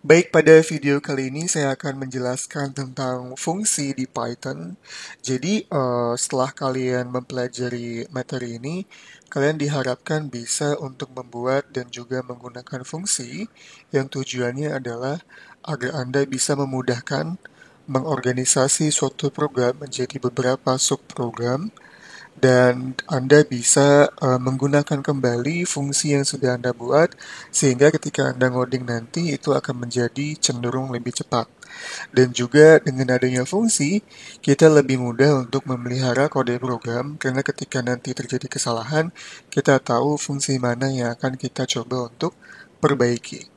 Baik, pada video kali ini saya akan menjelaskan tentang fungsi di Python. Jadi, setelah kalian mempelajari materi ini, kalian diharapkan bisa untuk membuat dan juga menggunakan fungsi yang tujuannya adalah agar Anda bisa memudahkan mengorganisasi suatu program menjadi beberapa subprogram dan Anda bisa menggunakan kembali fungsi yang sudah Anda buat sehingga ketika Anda ngoding nanti itu akan menjadi cenderung lebih cepat. Dan juga dengan adanya fungsi, kita lebih mudah untuk memelihara kode program karena ketika nanti terjadi kesalahan, kita tahu fungsi mana yang akan kita coba untuk perbaiki.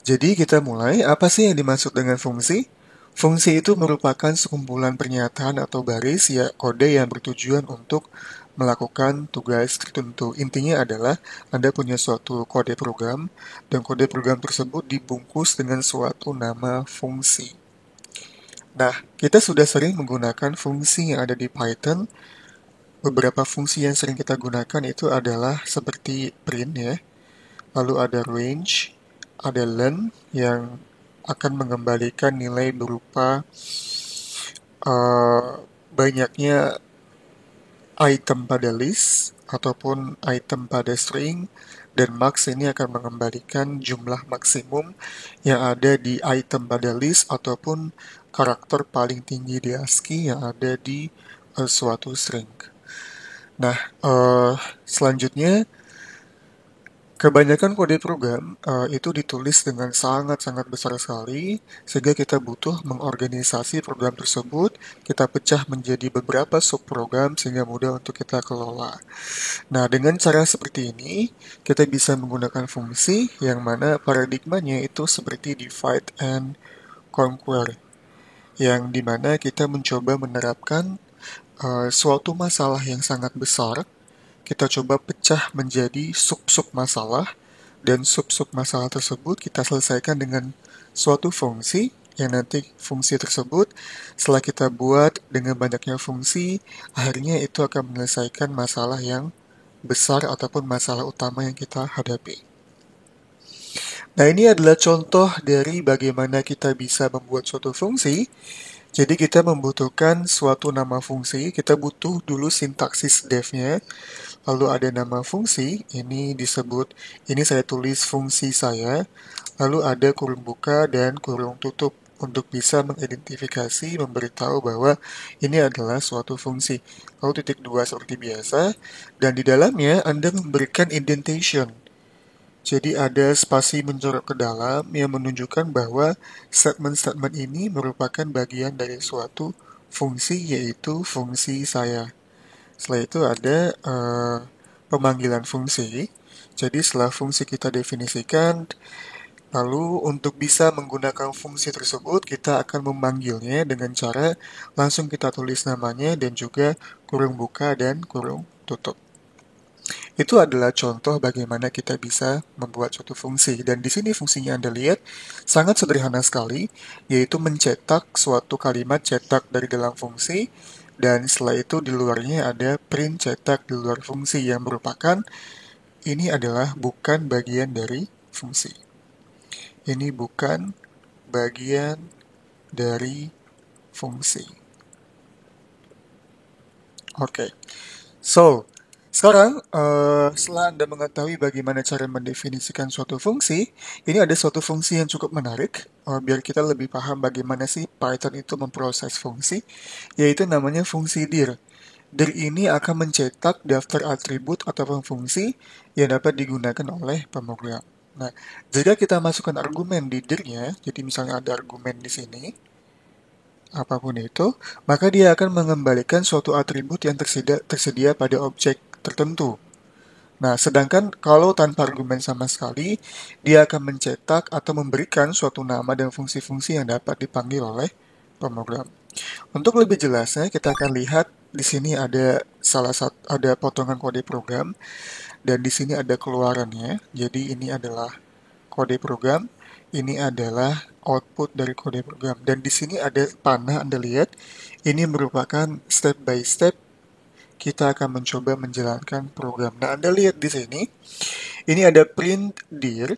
Jadi kita mulai, apa sih yang dimaksud dengan fungsi? Fungsi itu merupakan sekumpulan pernyataan atau baris ya kode yang bertujuan untuk melakukan tugas tertentu. Intinya adalah Anda punya suatu kode program dan kode program tersebut dibungkus dengan suatu nama fungsi. Nah, kita sudah sering menggunakan fungsi yang ada di Python. Beberapa fungsi yang sering kita gunakan itu adalah seperti print ya, lalu ada range, ada len yang akan mengembalikan nilai berupa eh, banyaknya item pada list ataupun item pada string, dan max ini akan mengembalikan jumlah maksimum yang ada di item pada list ataupun karakter paling tinggi di ASCII yang ada di suatu string. Nah, selanjutnya kebanyakan kode program itu ditulis dengan sangat-sangat besar sekali, sehingga kita butuh mengorganisasi program tersebut, kita pecah menjadi beberapa subprogram sehingga mudah untuk kita kelola. Nah, dengan cara seperti ini, kita bisa menggunakan fungsi yang mana paradigmanya itu seperti divide and conquer, yang dimana kita mencoba menerapkan suatu masalah yang sangat besar, kita coba pecah menjadi sub-sub masalah, dan sub-sub masalah tersebut kita selesaikan dengan suatu fungsi, yang nanti fungsi tersebut setelah kita buat dengan banyaknya fungsi, akhirnya itu akan menyelesaikan masalah yang besar ataupun masalah utama yang kita hadapi. Nah, ini adalah contoh dari bagaimana kita bisa membuat suatu fungsi. Jadi kita membutuhkan suatu nama fungsi, kita butuh dulu sintaksis def-nya, lalu ada nama fungsi, ini saya tulis fungsi saya, lalu ada kurung buka dan kurung tutup untuk bisa mengidentifikasi, memberitahu bahwa ini adalah suatu fungsi. Lalu titik dua seperti biasa, dan di dalamnya Anda memberikan indentation. Jadi ada spasi mencorok ke dalam yang menunjukkan bahwa statement-statement ini merupakan bagian dari suatu fungsi, yaitu fungsi saya. Setelah itu ada pemanggilan fungsi. Jadi setelah fungsi kita definisikan, lalu untuk bisa menggunakan fungsi tersebut, kita akan memanggilnya dengan cara langsung kita tulis namanya dan juga kurung buka dan kurung tutup. Itu adalah contoh bagaimana kita bisa membuat suatu fungsi. Dan di sini fungsinya Anda lihat sangat sederhana sekali, yaitu mencetak suatu kalimat cetak dari dalam fungsi, dan setelah itu di luarnya ada print cetak di luar fungsi yang merupakan ini adalah bukan bagian dari fungsi. Ini bukan bagian dari fungsi. Oke. So, sekarang setelah Anda mengetahui bagaimana cara mendefinisikan suatu fungsi, ini ada suatu fungsi yang cukup menarik, biar kita lebih paham bagaimana sih Python itu memproses fungsi, yaitu namanya fungsi dir. Dir ini akan mencetak daftar atribut ataupun fungsi yang dapat digunakan oleh pemrogram. Nah, jika kita masukkan argumen di dir-nya, jadi misalnya ada argumen di sini, apapun itu, maka dia akan mengembalikan suatu atribut yang tersedia pada objek tertentu. Nah, sedangkan kalau tanpa argumen sama sekali, dia akan mencetak atau memberikan suatu nama dan fungsi-fungsi yang dapat dipanggil oleh pemrogram. Untuk lebih jelasnya, kita akan lihat di sini ada ada potongan kode program, dan di sini ada keluarannya. Jadi ini adalah kode program, ini adalah output dari kode program. Dan di sini ada panah, Anda lihat, ini merupakan step by step kita akan mencoba menjalankan program. Nah, Anda lihat di sini, ini ada print dir.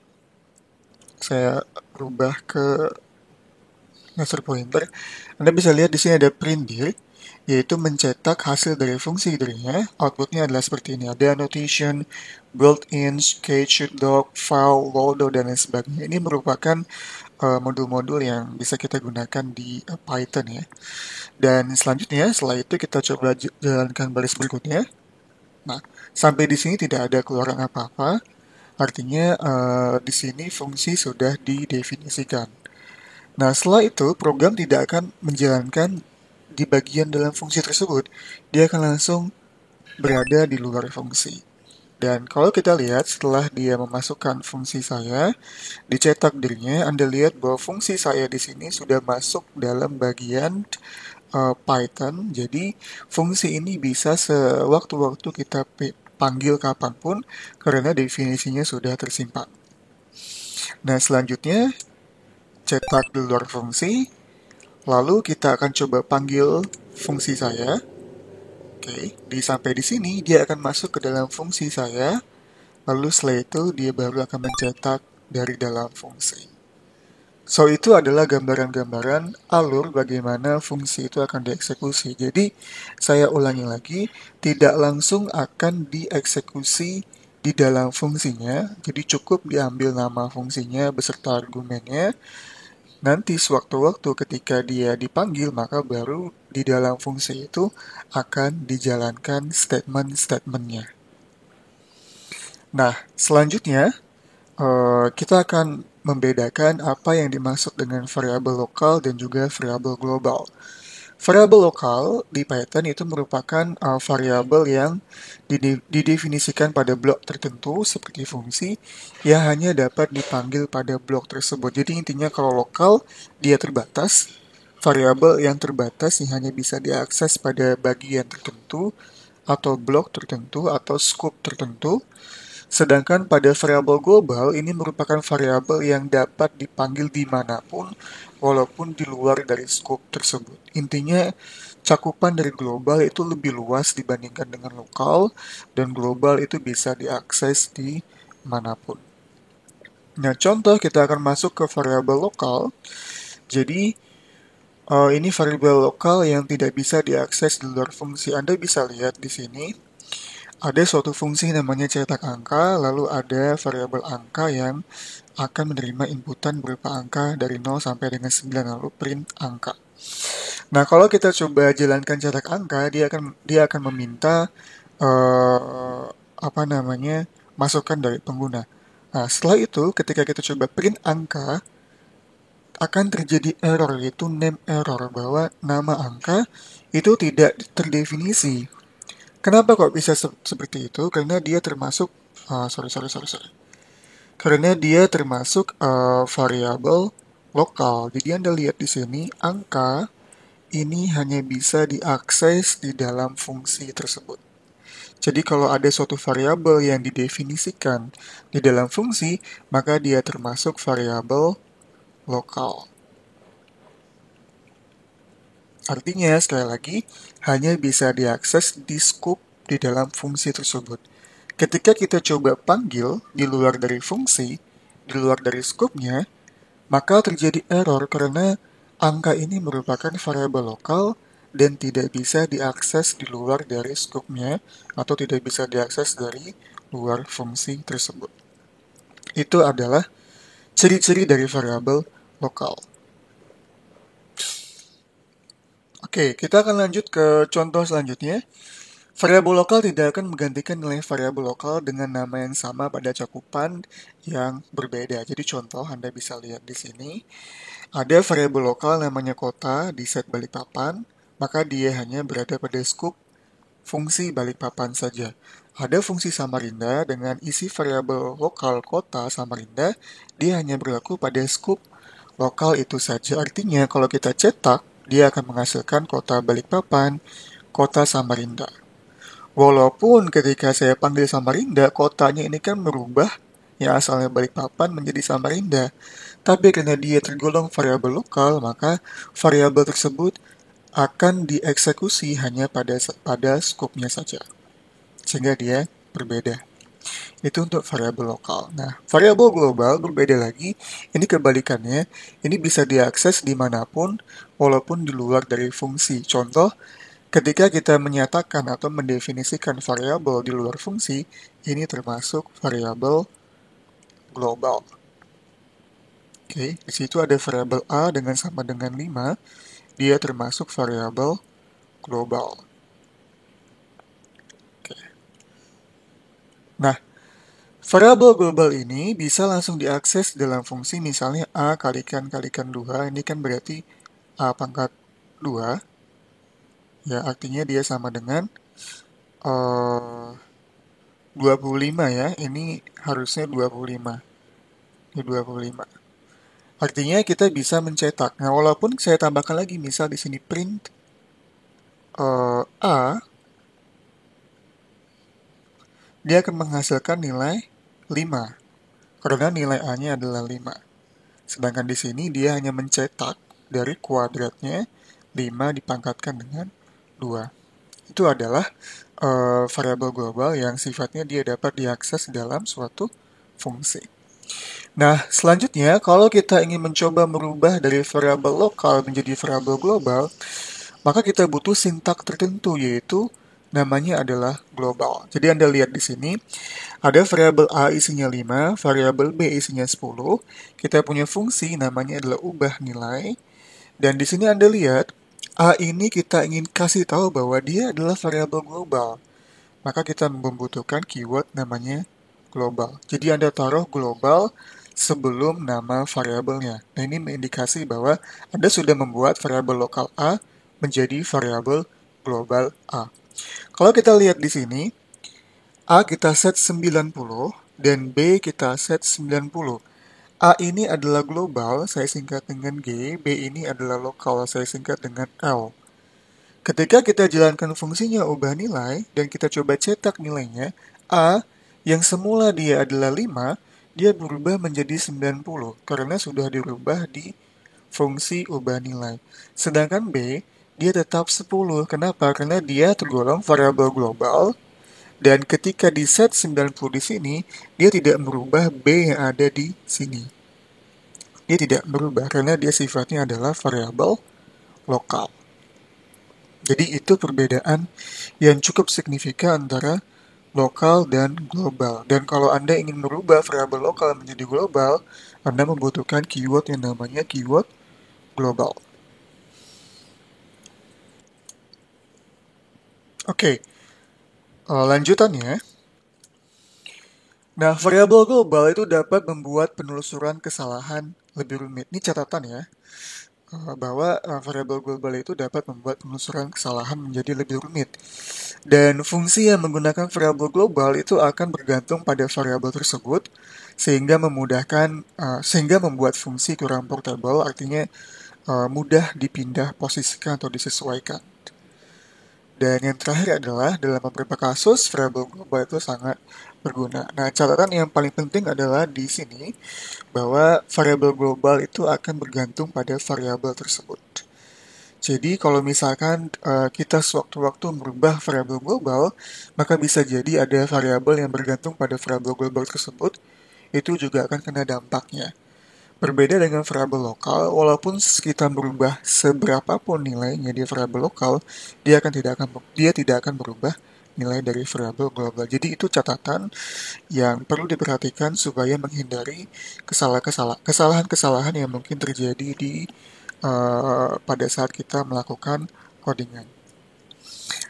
Saya berubah ke master pointer, Anda bisa lihat di sini ada print dir, yaitu mencetak hasil dari fungsi dirnya. Outputnya adalah seperti ini. Ada annotation, built-in, sketch, doc, file, loader, dan lain sebagainya. Ini merupakan modul-modul yang bisa kita gunakan di Python ya. Dan selanjutnya, setelah itu kita coba jalankan baris berikutnya. Nah, sampai di sini tidak ada keluaran apa-apa. Artinya di sini fungsi sudah didefinisikan. Nah, setelah itu program tidak akan menjalankan di bagian dalam fungsi tersebut. Dia akan langsung berada di luar fungsi. Dan kalau kita lihat setelah dia memasukkan fungsi saya, dicetak dirnya, Anda lihat bahwa fungsi saya di sini sudah masuk dalam bagian Python. Jadi fungsi ini bisa sewaktu-waktu kita panggil kapanpun karena definisinya sudah tersimpan. Nah, selanjutnya cetak di luar fungsi, lalu kita akan coba panggil fungsi saya. Oke, sampai di sini dia akan masuk ke dalam fungsi saya, lalu setelah itu dia baru akan mencetak dari dalam fungsi. So, itu adalah gambaran-gambaran alur bagaimana fungsi itu akan dieksekusi. Jadi, saya ulangi lagi, tidak langsung akan dieksekusi di dalam fungsinya. Jadi, cukup diambil nama fungsinya beserta argumennya. Nanti sewaktu-waktu ketika dia dipanggil, maka baru di dalam fungsi itu akan dijalankan statement-statementnya. Nah, selanjutnya kita akan membedakan apa yang dimaksud dengan variabel lokal dan juga variabel global. Variabel lokal di Python itu merupakan variabel yang didefinisikan pada blok tertentu seperti fungsi yang hanya dapat dipanggil pada blok tersebut. Jadi intinya kalau lokal dia terbatas, variabel yang terbatas yang hanya bisa diakses pada bagian tertentu atau blok tertentu atau scope tertentu. Sedangkan pada variabel global ini merupakan variabel yang dapat dipanggil dimanapun walaupun di luar dari scope tersebut. Intinya cakupan dari global itu lebih luas dibandingkan dengan lokal dan global itu bisa diakses di manapun. Nah, contoh kita akan masuk ke variabel lokal. Jadi ini variabel lokal yang tidak bisa diakses di luar fungsi. Anda bisa lihat di sini ada suatu fungsi namanya cetak angka, lalu ada variabel angka yang akan menerima inputan berupa angka dari 0 sampai dengan 9, lalu print angka. Nah, kalau kita coba jalankan cetak angka, dia akan meminta masukan dari pengguna. Nah, setelah itu ketika kita coba print angka, akan terjadi error, yaitu name error, bahwa nama angka itu tidak terdefinisi. Kenapa kok bisa seperti itu? Karena dia termasuk karena dia termasuk variabel lokal. Jadi Anda lihat di sini angka ini hanya bisa diakses di dalam fungsi tersebut. Jadi kalau ada suatu variabel yang didefinisikan di dalam fungsi, maka dia termasuk variabel lokal. Artinya, sekali lagi, hanya bisa diakses di scope di dalam fungsi tersebut. Ketika kita coba panggil di luar dari fungsi, di luar dari scope-nya, maka terjadi error karena angka ini merupakan variabel lokal dan tidak bisa diakses di luar dari scope-nya atau tidak bisa diakses dari luar fungsi tersebut. Itu adalah ciri-ciri dari variabel lokal. Oke, kita akan lanjut ke contoh selanjutnya. Variabel lokal tidak akan menggantikan nilai variabel lokal dengan nama yang sama pada cakupan yang berbeda. Jadi contoh Anda bisa lihat di sini. Ada variabel lokal namanya kota di set Balikpapan, maka dia hanya berada pada scope fungsi Balikpapan saja. Ada fungsi Samarinda dengan isi variabel lokal kota Samarinda, dia hanya berlaku pada scope lokal itu saja. Artinya kalau kita cetak, dia akan menghasilkan kota Balikpapan, kota Samarinda. Walaupun ketika saya panggil Samarinda, kotanya ini kan merubah yang asalnya Balikpapan menjadi Samarinda. Tapi karena dia tergolong variabel lokal, maka variabel tersebut akan dieksekusi hanya pada skopnya saja. Sehingga dia berbeda. Itu untuk variabel lokal. Nah, variabel global berbeda lagi. Ini kebalikannya. Ini bisa diakses dimanapun, walaupun di luar dari fungsi. Contoh, ketika kita menyatakan atau mendefinisikan variabel di luar fungsi, ini termasuk variabel global. Oke, di situ ada variabel A dengan sama dengan 5, dia termasuk variabel global. Oke. Nah, variabel global ini bisa langsung diakses dalam fungsi misalnya A kalikan 2, ini kan berarti A pangkat 2, ya artinya dia sama dengan 25 ya, ini harusnya 25. Ini 25. Artinya kita bisa mencetak. Nah, walaupun saya tambahkan lagi, misal di sini print A, dia akan menghasilkan nilai 5, karena nilai A-nya adalah 5. Sedangkan di sini dia hanya mencetak dari kuadratnya 5 dipangkatkan dengan 2. Itu adalah variabel global yang sifatnya dia dapat diakses dalam suatu fungsi. Nah, selanjutnya kalau kita ingin mencoba merubah dari variabel lokal menjadi variabel global, maka kita butuh sintak tertentu, yaitu namanya adalah global. Jadi Anda lihat di sini, ada variabel A isinya 5, variabel B isinya 10. Kita punya fungsi namanya adalah ubah nilai. Dan di sini Anda lihat, A ini kita ingin kasih tahu bahwa dia adalah variabel global. Maka kita membutuhkan keyword namanya global. Jadi Anda taruh global sebelum nama variabelnya. Nah, ini mengindikasi bahwa Anda sudah membuat variabel lokal A menjadi variabel global A. Kalau kita lihat di sini, A kita set 90 dan B kita set 90. A ini adalah global, saya singkat dengan G, B ini adalah lokal, saya singkat dengan L. Ketika kita jalankan fungsinya ubah nilai, dan kita coba cetak nilainya, A yang semula dia adalah 5, dia berubah menjadi 90, karena sudah dirubah di fungsi ubah nilai. Sedangkan B, dia tetap 10. Kenapa? Karena dia tergolong variabel global, dan ketika di set 90 di sini, dia tidak merubah B yang ada di sini. Dia tidak berubah karena dia sifatnya adalah variabel lokal. Jadi itu perbedaan yang cukup signifikan antara lokal dan global. Dan kalau Anda ingin merubah variabel lokal menjadi global, Anda membutuhkan keyword yang namanya keyword global. Oke, lanjutannya. Nah, variabel global itu dapat membuat penelusuran kesalahan lebih rumit. Ini catatan ya. Bahwa variabel global itu dapat membuat penelusuran kesalahan menjadi lebih rumit. Dan fungsi yang menggunakan variabel global itu akan bergantung pada variabel tersebut, sehingga membuat fungsi kurang portable, artinya mudah dipindah posisikan atau disesuaikan. Dan yang terakhir adalah dalam beberapa kasus variabel global itu sangat berguna. Nah, catatan yang paling penting adalah di sini bahwa variabel global itu akan bergantung pada variabel tersebut. Jadi kalau misalkan kita sewaktu-waktu merubah variabel global, maka bisa jadi ada variabel yang bergantung pada variabel global tersebut, itu juga akan kena dampaknya. Berbeda dengan variabel lokal, walaupun kita merubah seberapa pun nilainya di variabel lokal, dia tidak akan berubah nilai dari variabel global. Jadi itu catatan yang perlu diperhatikan supaya menghindari kesalahan-kesalahan yang mungkin terjadi pada saat kita melakukan codingan.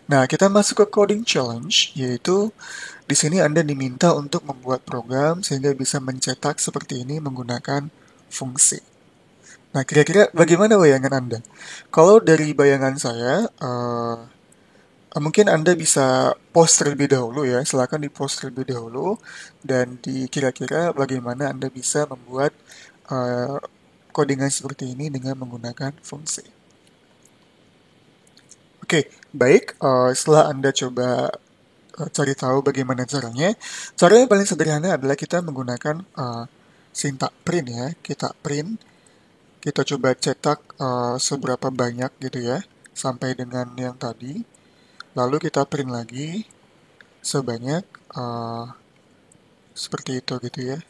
Nah, kita masuk ke coding challenge, yaitu di sini Anda diminta untuk membuat program sehingga bisa mencetak seperti ini menggunakan fungsi. Nah, kira-kira bagaimana bayangan Anda? Kalau dari bayangan saya, mungkin Anda bisa post terlebih dahulu ya, silakan di post terlebih dahulu, dan kira-kira bagaimana Anda bisa membuat uh, codingan seperti ini dengan menggunakan fungsi. Oke, baik. Setelah Anda coba cari tahu bagaimana caranya, cara yang paling sederhana adalah kita menggunakan sintak print ya. Kita coba cetak seberapa banyak gitu ya, sampai dengan yang tadi. Lalu kita print lagi sebanyak seperti itu gitu ya.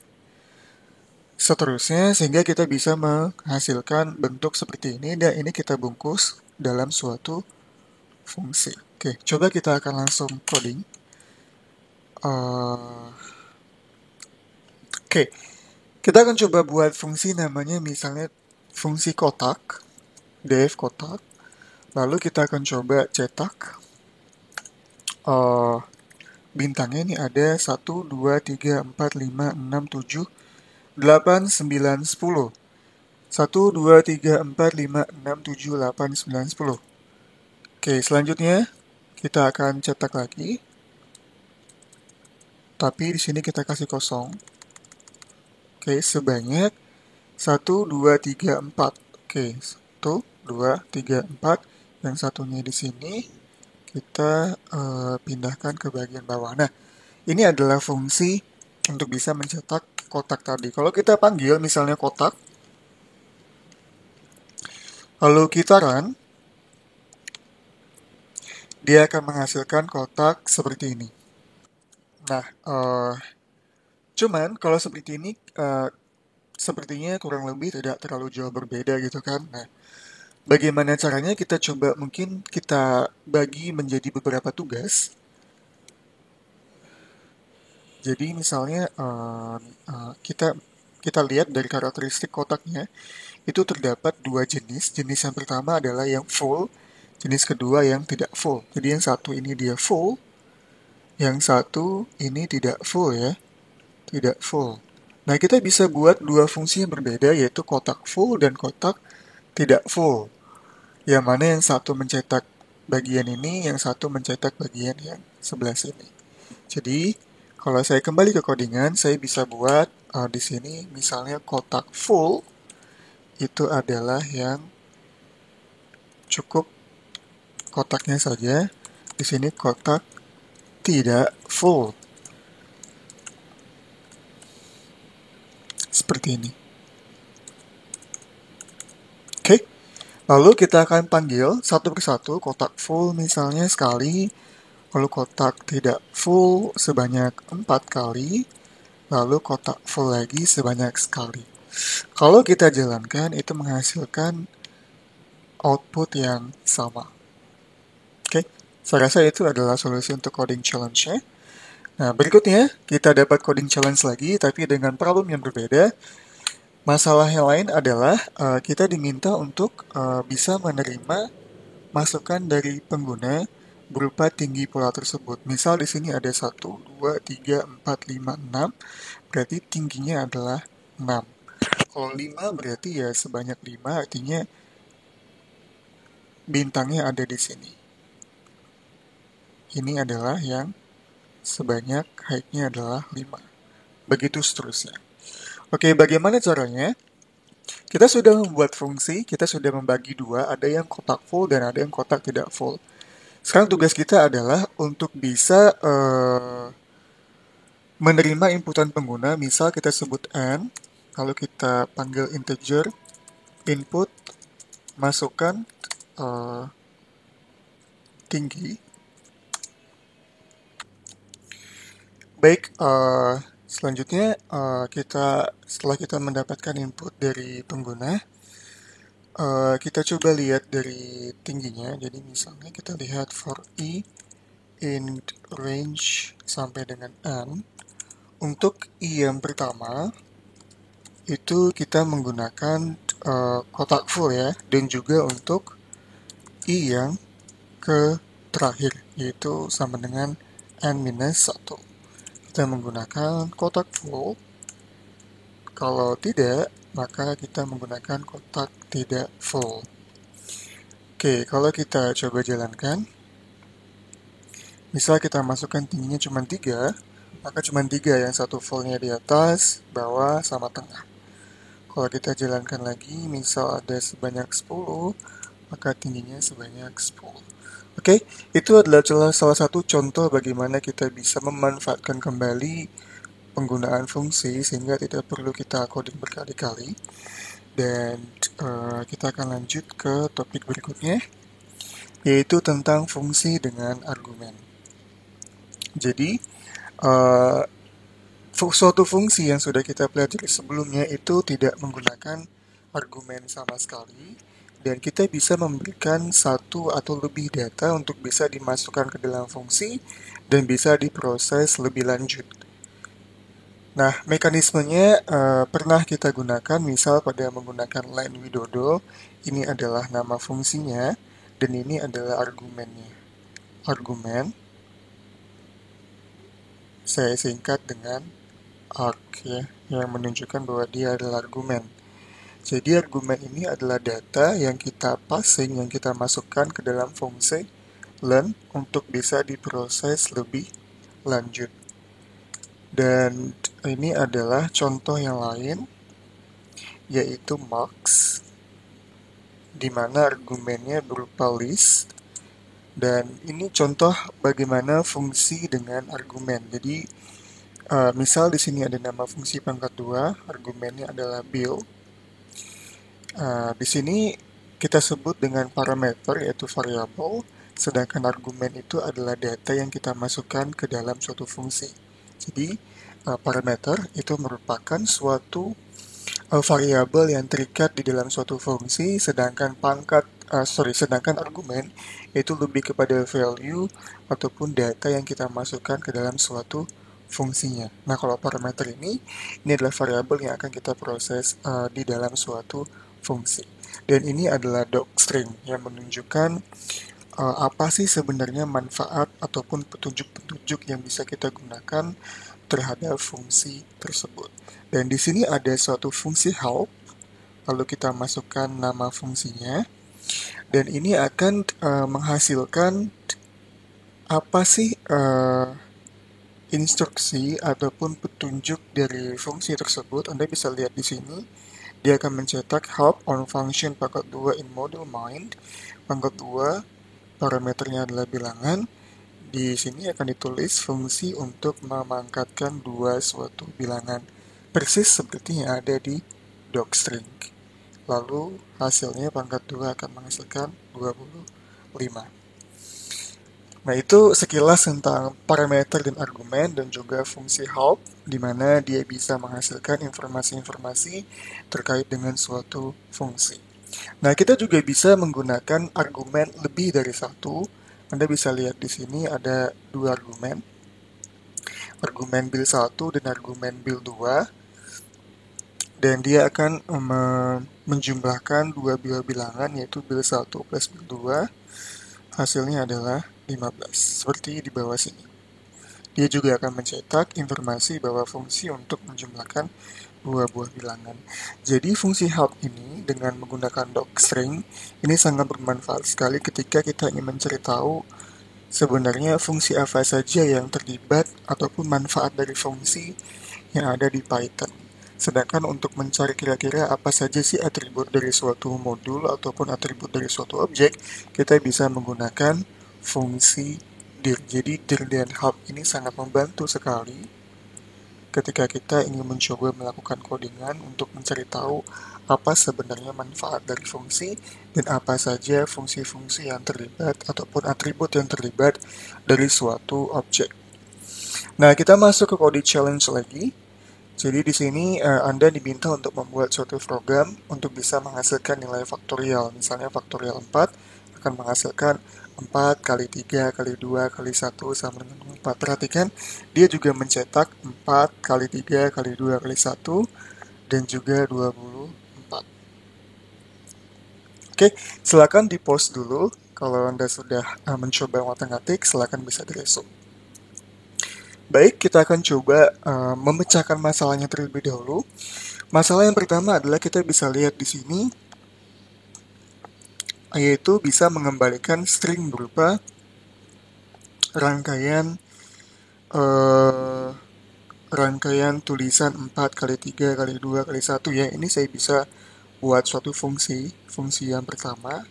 Seterusnya sehingga kita bisa menghasilkan bentuk seperti ini dan ini kita bungkus dalam suatu fungsi. Oke, coba kita akan langsung coding. Oke, kita akan coba buat fungsi namanya misalnya fungsi kotak, def kotak. Lalu kita akan coba cetak bintangnya ini ada 1, 2, 3, 4, 5, 6, 7, 8, 9, 10. 1, 2, 3, 4, 5, 6, 7, 8, 9, 10. Oke, selanjutnya kita akan cetak lagi. Tapi di sini kita kasih kosong. Oke, sebanyak 1, 2, 3, 4. Oke, 1, 2, 3, 4. Yang satunya di sini kita pindahkan ke bagian bawah. Nah, ini adalah fungsi untuk bisa mencetak kotak tadi. Kalau kita panggil misalnya kotak, lalu kita run, dia akan menghasilkan kotak seperti ini. Nah, cuman kalau seperti ini sepertinya kurang lebih tidak terlalu jauh berbeda gitu kan. Nah, bagaimana caranya kita coba mungkin kita bagi menjadi beberapa tugas. Jadi misalnya kita lihat dari karakteristik kotaknya itu terdapat dua jenis. Jenis yang pertama adalah yang full, jenis kedua yang tidak full. Jadi yang satu ini dia full, yang satu ini tidak full ya, tidak full. Nah, kita bisa buat dua fungsi yang berbeda yaitu kotak full dan kotak tidak full. Yang mana yang satu mencetak bagian ini, yang satu mencetak bagian yang sebelah sini. Jadi, kalau saya kembali ke codingan, saya bisa buat di sini misalnya kotak full itu adalah yang cukup kotaknya saja. Di sini kotak tidak full. Seperti ini. Oke. Lalu kita akan panggil satu persatu kotak full misalnya sekali, lalu kotak tidak full sebanyak 4 kali, lalu kotak full lagi sebanyak sekali. Kalau kita jalankan, itu menghasilkan output yang sama. Oke, saya rasa itu adalah solusi untuk coding challenge-nya. Nah, berikutnya kita dapat coding challenge lagi, tapi dengan problem yang berbeda. Masalah yang lain adalah kita diminta untuk bisa menerima masukan dari pengguna berupa tinggi pola tersebut. Misal di sini ada 1, 2, 3, 4, 5, 6, berarti tingginya adalah 6. Kalau 5 berarti ya sebanyak 5, artinya bintangnya ada di sini. Ini adalah yang sebanyak height-nya adalah 5. Begitu seterusnya. Oke, bagaimana caranya? Kita sudah membuat fungsi, kita sudah membagi dua, ada yang kotak full dan ada yang kotak tidak full. Sekarang tugas kita adalah untuk bisa menerima inputan pengguna, misal kita sebut n, lalu kita panggil integer, input, masukkan tinggi. Baik, selanjutnya setelah kita mendapatkan input dari pengguna, kita coba lihat dari tingginya. Jadi misalnya kita lihat for i in range sampai dengan n. Untuk i yang pertama itu kita menggunakan kotak full ya, dan juga untuk i yang ke terakhir yaitu sama dengan n-1. Kita menggunakan kotak full. Kalau tidak, maka kita menggunakan kotak tidak full. Oke, kalau kita coba jalankan, misal kita masukkan tingginya cuma 3, maka cuma 3 yang satu fullnya di atas, bawah, sama tengah. Kalau kita jalankan lagi, misal ada sebanyak 10, maka tingginya sebanyak 10. Oke, itu adalah salah satu contoh bagaimana kita bisa memanfaatkan kembali penggunaan fungsi sehingga tidak perlu kita coding berkali-kali. Dan kita akan lanjut ke topik berikutnya, yaitu tentang fungsi dengan argumen. Jadi, Suatu fungsi yang sudah kita pelajari sebelumnya itu tidak menggunakan argumen sama sekali, dan kita bisa memberikan satu atau lebih data untuk bisa dimasukkan ke dalam fungsi dan bisa diproses lebih lanjut. Nah, mekanismenya pernah kita gunakan misal pada menggunakan line Widodo. Ini adalah nama fungsinya dan ini adalah argumennya. Argumen saya singkat dengan arg ya, yang menunjukkan bahwa dia adalah argumen. Jadi argumen ini adalah data yang kita passing, yang kita masukkan ke dalam fungsi learn untuk bisa diproses lebih lanjut. Dan ini adalah contoh yang lain, yaitu marks, di mana argumennya berupa list. Dan ini contoh bagaimana fungsi dengan argumen. Jadi misal di sini ada nama fungsi pangkat 2, argumennya adalah bill. Di sini kita sebut dengan parameter, yaitu variabel, sedangkan argumen itu adalah data yang kita masukkan ke dalam suatu fungsi. Jadi parameter itu merupakan suatu variabel yang terikat di dalam suatu fungsi, sedangkan sedangkan argumen itu lebih kepada value ataupun data yang kita masukkan ke dalam suatu fungsinya. Nah, kalau parameter ini adalah variabel yang akan kita proses di dalam suatu fungsi. Dan ini adalah docstring yang menunjukkan apa sih sebenarnya manfaat ataupun petunjuk-petunjuk yang bisa kita gunakan terhadap fungsi tersebut. Dan di sini ada suatu fungsi help, lalu kita masukkan nama fungsinya, dan ini akan menghasilkan apa sih instruksi ataupun petunjuk dari fungsi tersebut. Anda bisa lihat di sini, dia akan mencetak help on function pangkat 2 in model mind. Pangkat 2 parameternya adalah bilangan. Di sini akan ditulis fungsi untuk memangkatkan dua suatu bilangan, persis seperti yang ada di docstring. Lalu hasilnya pangkat 2 akan menghasilkan 25. Nah, itu sekilas tentang parameter dan argumen dan juga fungsi help, di mana dia bisa menghasilkan informasi-informasi terkait dengan suatu fungsi. Nah, kita juga bisa menggunakan argumen lebih dari satu. Anda bisa lihat di sini ada dua argumen build 1 dan argumen build 2. Dan dia akan menjumlahkan dua bilangan, yaitu build 1 plus build 2. Hasilnya adalah 15, seperti di bawah sini. Dia juga akan mencetak informasi bahwa fungsi untuk menjumlahkan dua buah bilangan. Jadi fungsi help ini dengan menggunakan docstring ini sangat bermanfaat sekali ketika kita ingin mencari tahu sebenarnya fungsi apa saja yang terlibat ataupun manfaat dari fungsi yang ada di Python. Sedangkan untuk mencari kira-kira apa saja sih atribut dari suatu modul ataupun atribut dari suatu objek, kita bisa menggunakan fungsi dir. Jadi dir dan help ini sangat membantu sekali ketika kita ingin mencoba melakukan codingan untuk mencari tahu apa sebenarnya manfaat dari fungsi dan apa saja fungsi-fungsi yang terlibat ataupun atribut yang terlibat dari suatu objek. Nah, kita masuk ke kode challenge lagi. Jadi di sini Anda diminta untuk membuat suatu program untuk bisa menghasilkan nilai faktorial. Misalnya faktorial 4 akan menghasilkan 4 kali 3 kali 2 kali 1 sama dengan 4. Perhatikan, dia juga mencetak 4 kali 3 kali 2 kali 1 dan juga 24. Oke, silakan di pause dulu. Kalau Anda sudah mencoba ngotak-ngatik, silakan bisa diresum. Baik, kita akan coba memecahkan masalahnya terlebih dahulu. Masalah yang pertama adalah kita bisa lihat di sini, yaitu bisa mengembalikan string berupa rangkaian tulisan 4 kali 3 kali 2 kali 1 ya. Ini saya bisa buat suatu fungsi yang pertama,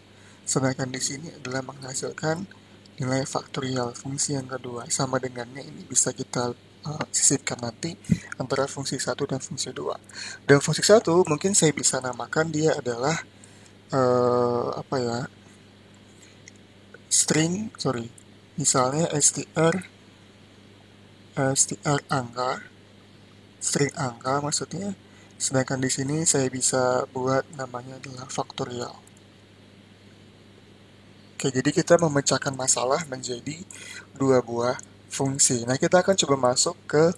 sedangkan di sini adalah menghasilkan nilai faktorial fungsi yang kedua. Sama dengannya ini bisa kita sisipkan nanti antara fungsi 1 dan fungsi 2. Dan fungsi 1 mungkin saya bisa namakan dia adalah misalnya str angka, string angka maksudnya. Sedangkan di sini saya bisa buat namanya adalah faktorial. Oke, jadi kita memecahkan masalah menjadi dua buah fungsi. Nah, kita akan coba masuk ke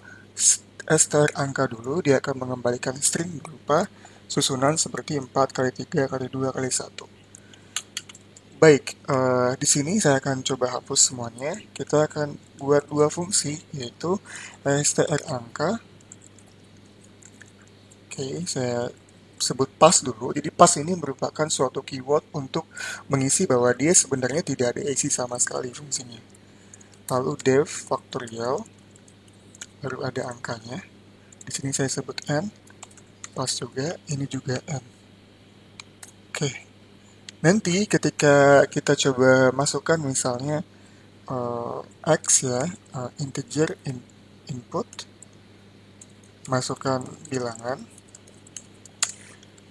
str angka dulu. Dia akan mengembalikan string berupa susunan seperti 4 kali 3 kali 2 kali 1. Baik, di sini saya akan coba hapus semuanya. Kita akan buat dua fungsi, yaitu str angka. Oke, saya sebut pass dulu. Jadi pass ini merupakan suatu keyword untuk mengisi bahwa dia sebenarnya tidak ada isi sama sekali fungsinya. Lalu def faktorial, baru ada angkanya. Di sini saya sebut n, pass juga, ini juga n. Oke, nanti ketika kita coba masukkan misalnya x ya, integer input, masukkan bilangan,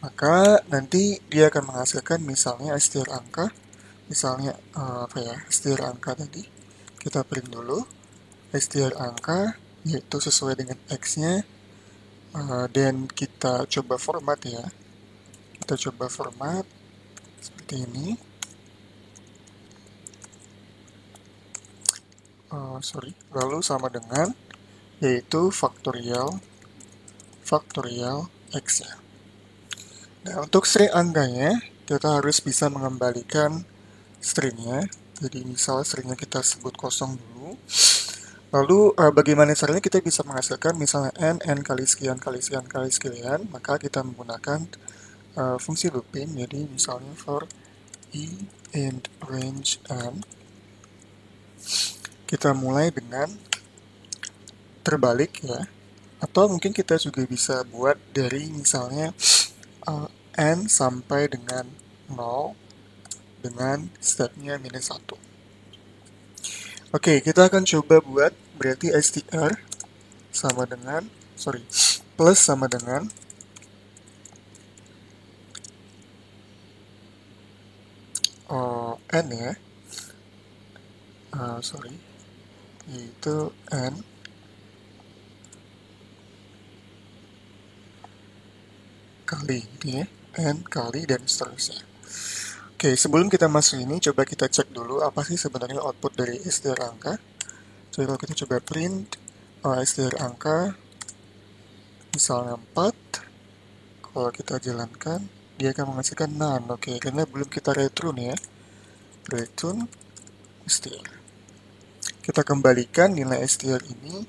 maka nanti dia akan menghasilkan misalnya str angka, misalnya str angka tadi. Kita print dulu str angka, yaitu sesuai dengan x-nya, dan kita coba format ya. Kita coba format seperti ini. Lalu sama dengan, yaitu faktorial x ya. Nah, untuk string angkanya, kita harus bisa mengembalikan stringnya. Jadi misal stringnya kita sebut kosong dulu. Lalu bagaimana caranya kita bisa menghasilkan misalnya n kali sekian kali sekian kali sekian, maka kita menggunakan fungsi looping. Jadi misalnya for i in range n, kita mulai dengan terbalik ya, atau mungkin kita juga bisa buat dari misalnya n sampai dengan 0 dengan stepnya minus 1. Oke, kita akan coba buat berarti str sama dengan, plus sama dengan n ya, yaitu n kali gitu ya, n kali dan seterusnya. Oke, sebelum kita masuk ini, coba kita cek dulu apa sih sebenarnya output dari str angka. Jadi kalau kita coba print str angka, misalnya 4, kalau kita jalankan, dia akan menghasilkan none. Oke, karena belum kita return ya. Return str. Kita kembalikan nilai str ini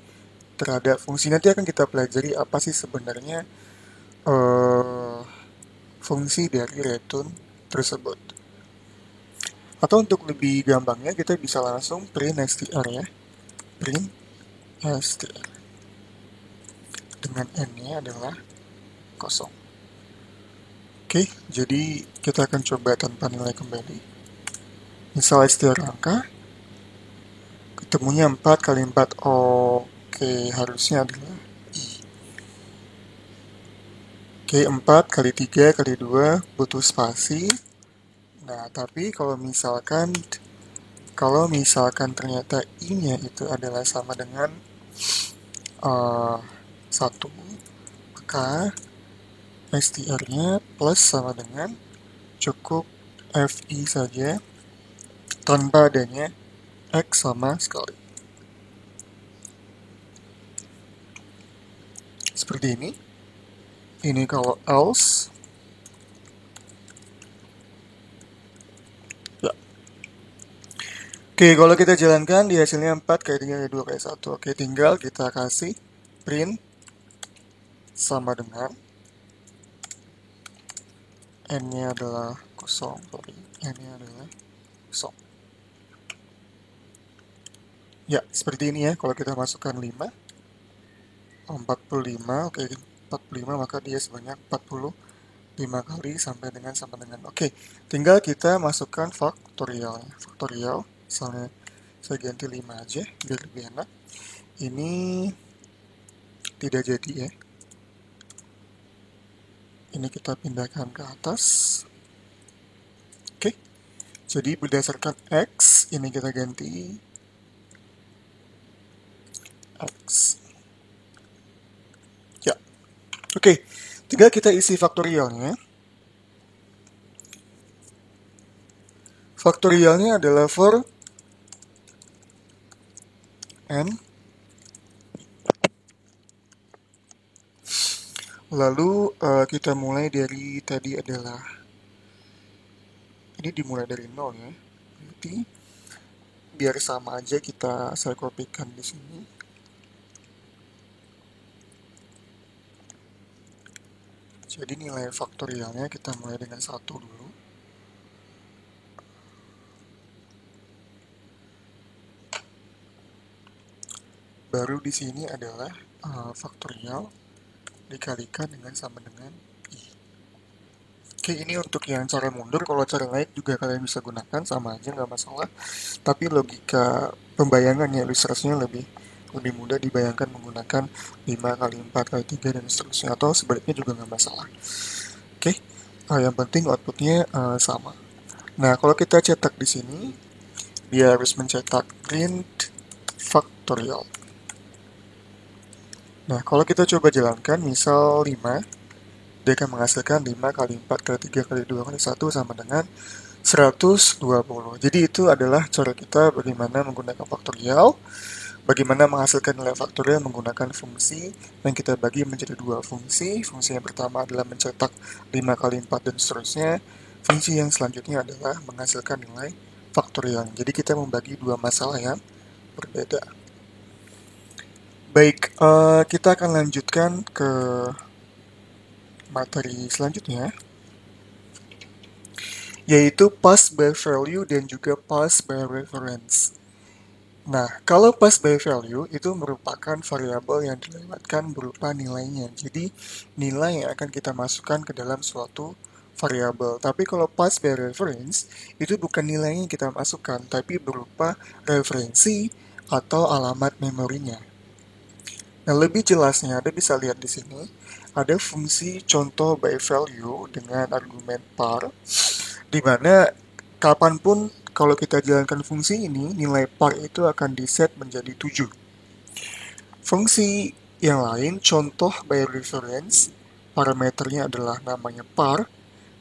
terhadap fungsi. Nanti akan kita pelajari apa sih sebenarnya fungsi dari return tersebut. Atau untuk lebih gampangnya kita bisa langsung print str ya. Print str. Dengan n-nya adalah kosong. Oke, jadi kita akan coba tanpa nilai kembali. Misal str angka, ketemunya 4 kali 4. Oke, harusnya adalah i. Oke, 4 kali 3 kali 2 butuh spasi. Nah, tapi kalau misalkan ternyata i-nya itu adalah sama dengan 1, maka str-nya plus sama dengan cukup fi saja tanpa adanya x sama sekali. Seperti ini. Ini kalau else. Ya. Oke, kalau kita jalankan di hasilnya 4 kali 3 kali 2 kali 1. Oke, tinggal kita kasih print sama dengan n-nya adalah kosong, n-nya adalah kosong. Ya, seperti ini ya. Kalau kita masukkan 5, 45, oke, 45, maka dia sebanyak 45 kali sampai dengan. Oke, tinggal kita masukkan faktorialnya. Faktorial, misalnya saya ganti 5 aja, biar lebih enak. Ini tidak jadi ya. Ini kita pindahkan ke atas. Oke, jadi berdasarkan X, ini kita ganti X. Oke, tinggal kita isi faktorialnya. Faktorialnya adalah for n. Lalu kita mulai dari tadi adalah, ini dimulai dari 0 ya. Berarti biar sama aja saya kopikan di sini. Jadi nilai faktorialnya kita mulai dengan 1 dulu. Baru di sini adalah faktorial dikalikan dengan sama dengan I. Oke, ini untuk yang cara mundur. Kalau cara naik juga kalian bisa gunakan, sama aja nggak masalah. Tapi logika pembayangannya, ilustrasinya lebih mudah dibayangkan menggunakan 5 kali 4 kali 3 dan seterusnya. Atau sebaliknya juga nggak masalah. Oke, yang penting outputnya sama. Nah, kalau kita cetak di sini, dia harus mencetak print factorial. Nah, kalau kita coba jalankan, misal 5, dia akan menghasilkan 5 kali 4 kali 3 kali 2 kali 1 sama dengan 120. Jadi itu adalah cara kita bagaimana menggunakan faktorial, bagaimana menghasilkan nilai faktorial menggunakan fungsi yang kita bagi menjadi dua fungsi. Fungsi yang pertama adalah mencetak 5 kali 4 dan seterusnya. Fungsi yang selanjutnya adalah menghasilkan nilai faktorial. Jadi kita membagi dua masalah yang berbeda. Baik, kita akan lanjutkan ke materi selanjutnya, yaitu pass by value dan juga pass by reference. Nah, kalau pass by value itu merupakan variabel yang dilewatkan berupa nilainya. Jadi, nilai yang akan kita masukkan ke dalam suatu variabel. Tapi kalau pass by reference, itu bukan nilainya yang kita masukkan, tapi berupa referensi atau alamat memorinya. Nah, lebih jelasnya, Anda bisa lihat di sini, ada fungsi contoh by value dengan argumen par, di mana kapanpun kalau kita jalankan fungsi ini, nilai par itu akan diset menjadi 7. Fungsi yang lain, contoh by reference, parameternya adalah namanya par.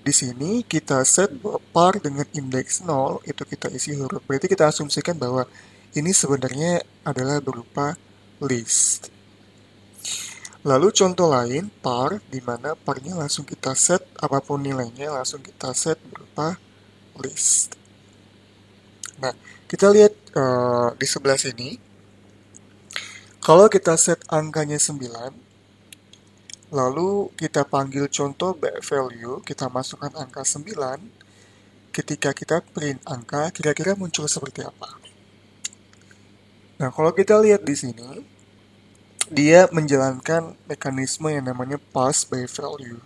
Di sini kita set bahwa par dengan indeks 0, itu kita isi huruf. Berarti kita asumsikan bahwa ini sebenarnya adalah berupa list. Lalu contoh lain, par, di mana parnya langsung kita set, apapun nilainya langsung kita set berupa list. Nah, kita lihat di sebelah sini, kalau kita set angkanya 9, lalu kita panggil contoh by value, kita masukkan angka 9, ketika kita print angka, kira-kira muncul seperti apa? Nah, kalau kita lihat di sini, dia menjalankan mekanisme yang namanya pass by value.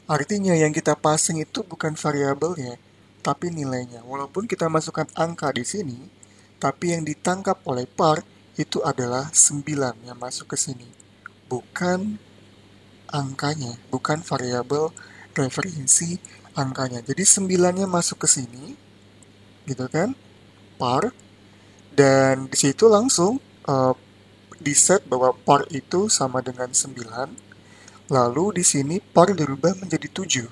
Artinya yang kita passing itu bukan variabelnya, tapi nilainya. Walaupun kita masukkan angka di sini, tapi yang ditangkap oleh par itu adalah 9 yang masuk ke sini. Bukan angkanya, bukan variabel referensi angkanya. Jadi 9-nya masuk ke sini, gitu kan, par, dan di situ langsung di set bahwa par itu sama dengan 9. Lalu di sini par dirubah menjadi 7.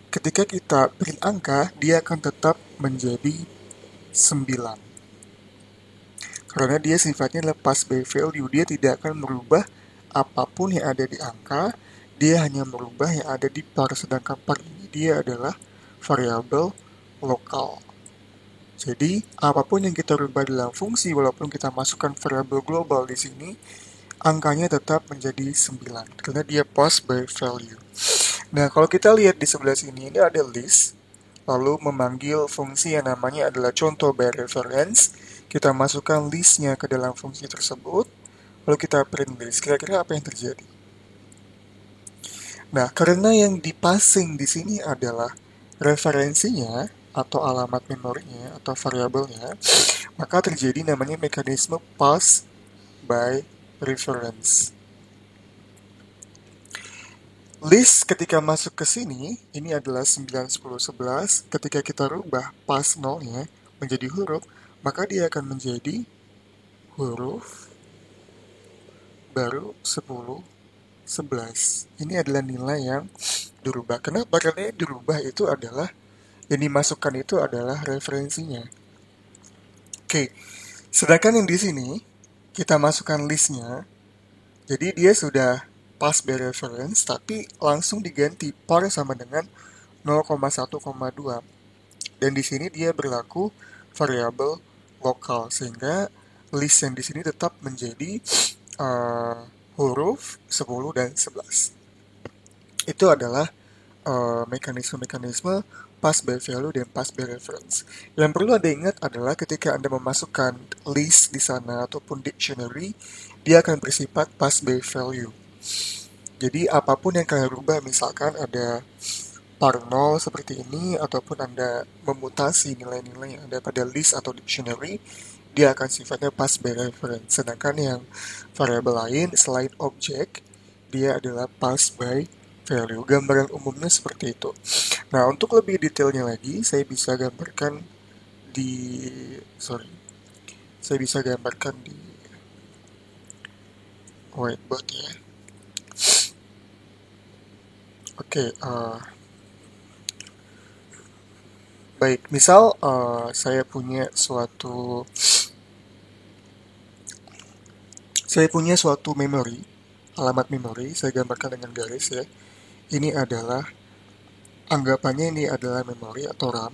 Ketika kita print angka, dia akan tetap menjadi 9. Karena dia sifatnya adalah pass by value, dia tidak akan merubah apapun yang ada di angka, dia hanya merubah yang ada di par, sedangkan par ini dia adalah variabel lokal. Jadi, apapun yang kita rubah dalam fungsi, walaupun kita masukkan variabel global di sini, angkanya tetap menjadi 9, karena dia pass by value. Nah, kalau kita lihat di sebelah sini, ini ada list, lalu memanggil fungsi yang namanya adalah contoh by reference, kita masukkan listnya ke dalam fungsi tersebut, lalu kita print list. Kira-kira apa yang terjadi? Nah, karena yang dipassing di sini adalah referensinya, atau alamat memorinya, atau variabelnya, maka terjadi namanya mekanisme pass by reference. List ketika masuk ke sini, ini adalah 9, 10, 11. Ketika kita rubah pas nolnya menjadi huruf, maka dia akan menjadi huruf baru 10, 11. Ini adalah nilai yang dirubah. Kenapa? Karena yang dirubah itu adalah, yang dimasukkan itu adalah referensinya. Oke, sedangkan yang di sini kita masukkan listnya, jadi dia sudah pass by reference, tapi langsung diganti par sama dengan 0,1,2. Dan di sini dia berlaku variabel lokal, sehingga list yang di sini tetap menjadi huruf 10 dan 11. Itu adalah mekanisme-mekanisme pass by value dan pass by reference. Yang perlu Anda ingat adalah ketika Anda memasukkan list di sana ataupun dictionary, dia akan bersifat pass by value. Jadi apapun yang kalian rubah, misalkan ada par 0 seperti ini, ataupun Anda memutasi nilai-nilai yang ada pada list atau dictionary, dia akan sifatnya pass by reference. Sedangkan yang variabel lain selain objek, dia adalah pass by value. Gambaran umumnya seperti itu. Nah, untuk lebih detailnya lagi, saya bisa gambarkan di whiteboard ya. Oke, baik. Misal saya punya suatu memori, alamat memori, saya gambarkan dengan garis ya. Ini adalah, anggapannya ini adalah memori atau RAM.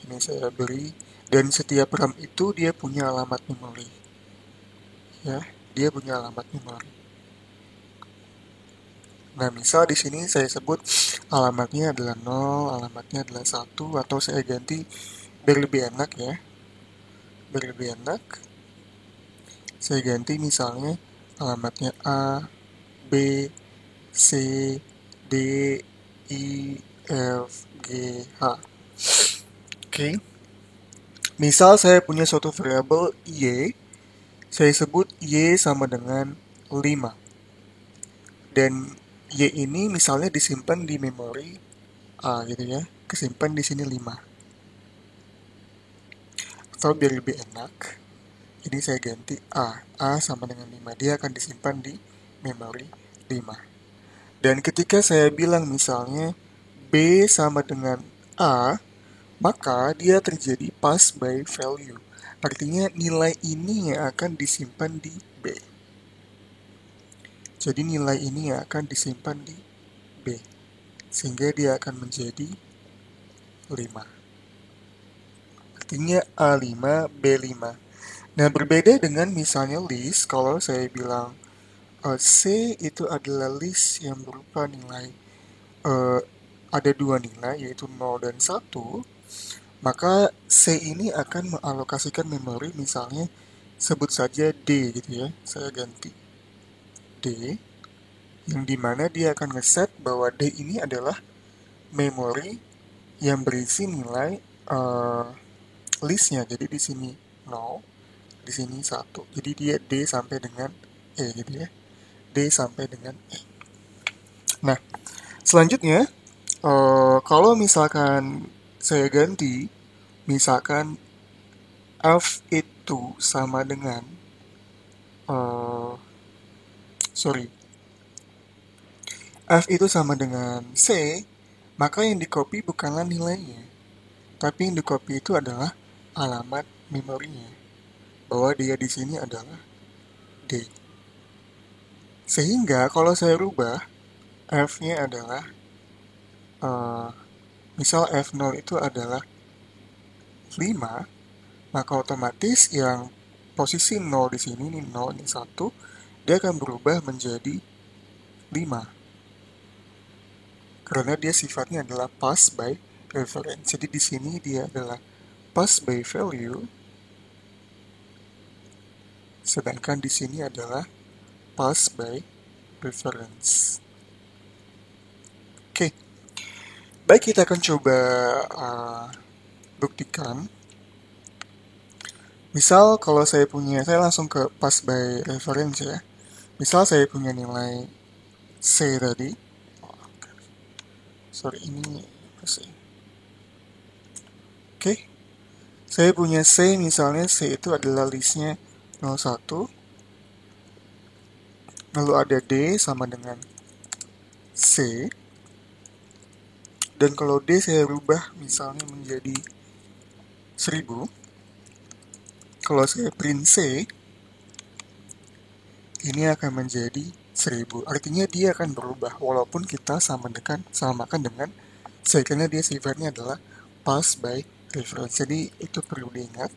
Ini saya beri, dan setiap RAM itu dia punya alamat memori. Ya, dia punya alamat memori. Nah, misal di sini saya sebut alamatnya adalah 0, alamatnya adalah 1, atau saya ganti biar lebih enak ya. Biar lebih enak, saya ganti misalnya alamatnya A, B, C, D, I, F, G, H. Oke. Misal saya punya suatu variabel Y, saya sebut Y sama dengan 5. Dan Y ini misalnya disimpan di memori A gitu ya, kesimpan di sini 5. Atau biar lebih enak, ini saya ganti A sama dengan 5, dia akan disimpan di memori 5. Dan ketika saya bilang misalnya B sama dengan A, maka dia terjadi pass by value. Artinya nilai ini yang akan disimpan di B. Jadi nilai ini yang akan disimpan di B. Sehingga dia akan menjadi 5. Artinya A5, B5. Nah, berbeda dengan misalnya list, kalau saya bilang C itu adalah list yang berupa nilai, ada dua nilai, yaitu 0 dan 1, maka C ini akan mengalokasikan memori, misalnya sebut saja D gitu ya, saya ganti D, yang dimana dia akan ngeset bahwa D ini adalah memori yang berisi nilai listnya. Jadi di sini 0, di sini 1. Jadi dia D sampai dengan E gitu ya. D sampai dengan E. Nah, selanjutnya kalau misalkan saya ganti, misalkan F itu sama dengan F itu sama dengan C, maka yang di copy bukanlah nilainya, tapi yang di copy itu adalah alamat memorinya, bahwa dia di sini adalah D. Sehingga kalau saya rubah, F-nya adalah misal F0 itu adalah 5, maka otomatis yang posisi 0 di sini, ini 0, ini 1, dia akan berubah menjadi 5. Karena dia sifatnya adalah pass by reference. Jadi di sini dia adalah pass by value, sedangkan di sini adalah pass by reference. Oke. Baik, kita akan coba buktikan. Misal kalau saya langsung ke pass by reference ya. Misal saya punya nilai C tadi. Ini apa sih? Oke. Saya punya C, misalnya C itu adalah listnya 01, lalu ada D sama dengan C, dan kalau D saya rubah misalnya menjadi 1000, kalau saya print C, ini akan menjadi 1000. Artinya dia akan berubah walaupun kita samakan dengan C, karena dia sifatnya adalah pass by reference. Jadi itu perlu diingat.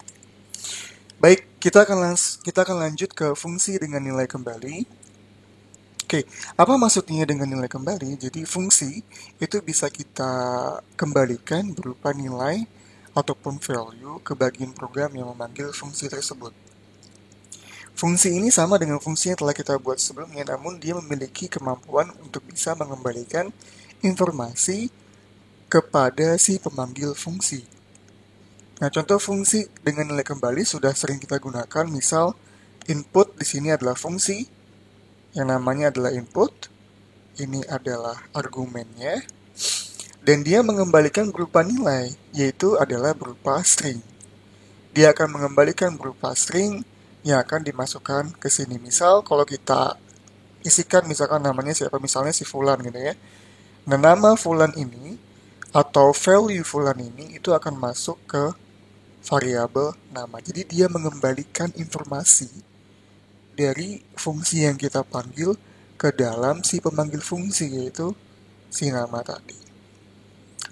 Baik, kita akan lanjut ke fungsi dengan nilai kembali. Oke, apa maksudnya dengan nilai kembali? Jadi fungsi itu bisa kita kembalikan berupa nilai ataupun value ke bagian program yang memanggil fungsi tersebut. Fungsi ini sama dengan fungsi yang telah kita buat sebelumnya, namun dia memiliki kemampuan untuk bisa mengembalikan informasi kepada si pemanggil fungsi. Nah, contoh fungsi dengan nilai kembali sudah sering kita gunakan, misal input di sini adalah fungsi yang namanya adalah input, ini adalah argumennya, dan dia mengembalikan berupa nilai, yaitu adalah berupa string. Dia akan mengembalikan berupa string yang akan dimasukkan ke sini. Misal kalau kita isikan misalkan namanya siapa, misalnya si Fulan gitu ya. Nah, nama Fulan ini atau value Fulan ini itu akan masuk ke variabel nama. Jadi dia mengembalikan informasi dari fungsi yang kita panggil ke dalam si pemanggil fungsi, yaitu si nama tadi.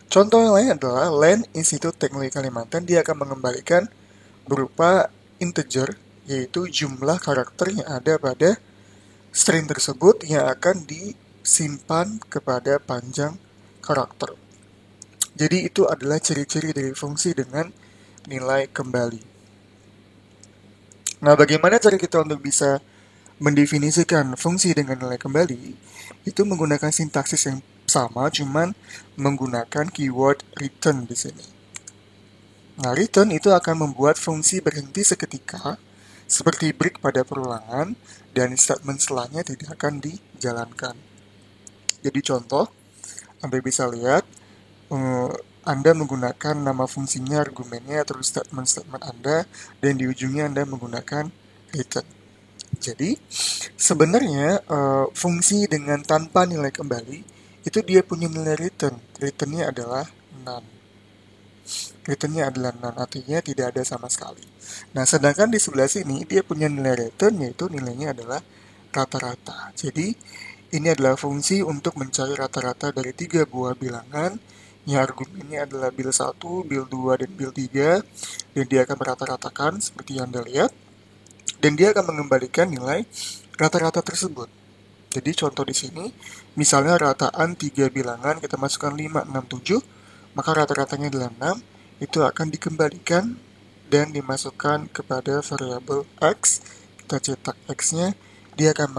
Contoh yang lain adalah Land Institute Teknologi Kalimantan. Dia akan mengembalikan berupa integer, yaitu jumlah karakter yang ada pada string tersebut yang akan disimpan kepada panjang karakter. Jadi itu adalah ciri-ciri dari fungsi dengan nilai kembali. Nah, bagaimana cara kita untuk bisa mendefinisikan fungsi dengan nilai kembali? Itu menggunakan sintaksis yang sama, cuman menggunakan keyword return di sini. Nah, return itu akan membuat fungsi berhenti seketika, seperti break pada perulangan, dan statement setelahnya tidak akan dijalankan. Jadi contoh, Anda bisa lihat, Anda menggunakan nama fungsinya, argumennya, terus statement-statement Anda, dan di ujungnya Anda menggunakan return. Jadi, sebenarnya fungsi dengan tanpa nilai kembali, itu dia punya nilai return. Returnnya adalah none. Returnnya adalah none, artinya tidak ada sama sekali. Nah, sedangkan di sebelah sini, dia punya nilai return, yaitu nilainya adalah rata-rata. Jadi, ini adalah fungsi untuk mencari rata-rata dari 3 buah bilangan, yang argumennya adalah bil 1, bil 2, dan bil 3, dan dia akan merata-ratakan seperti yang Anda lihat, dan dia akan mengembalikan nilai rata-rata tersebut. Jadi contoh di sini, misalnya rataan 3 bilangan, kita masukkan 5, 6, 7, maka rata-ratanya adalah 6, itu akan dikembalikan dan dimasukkan kepada variabel X. Kita cetak X-nya, dia akan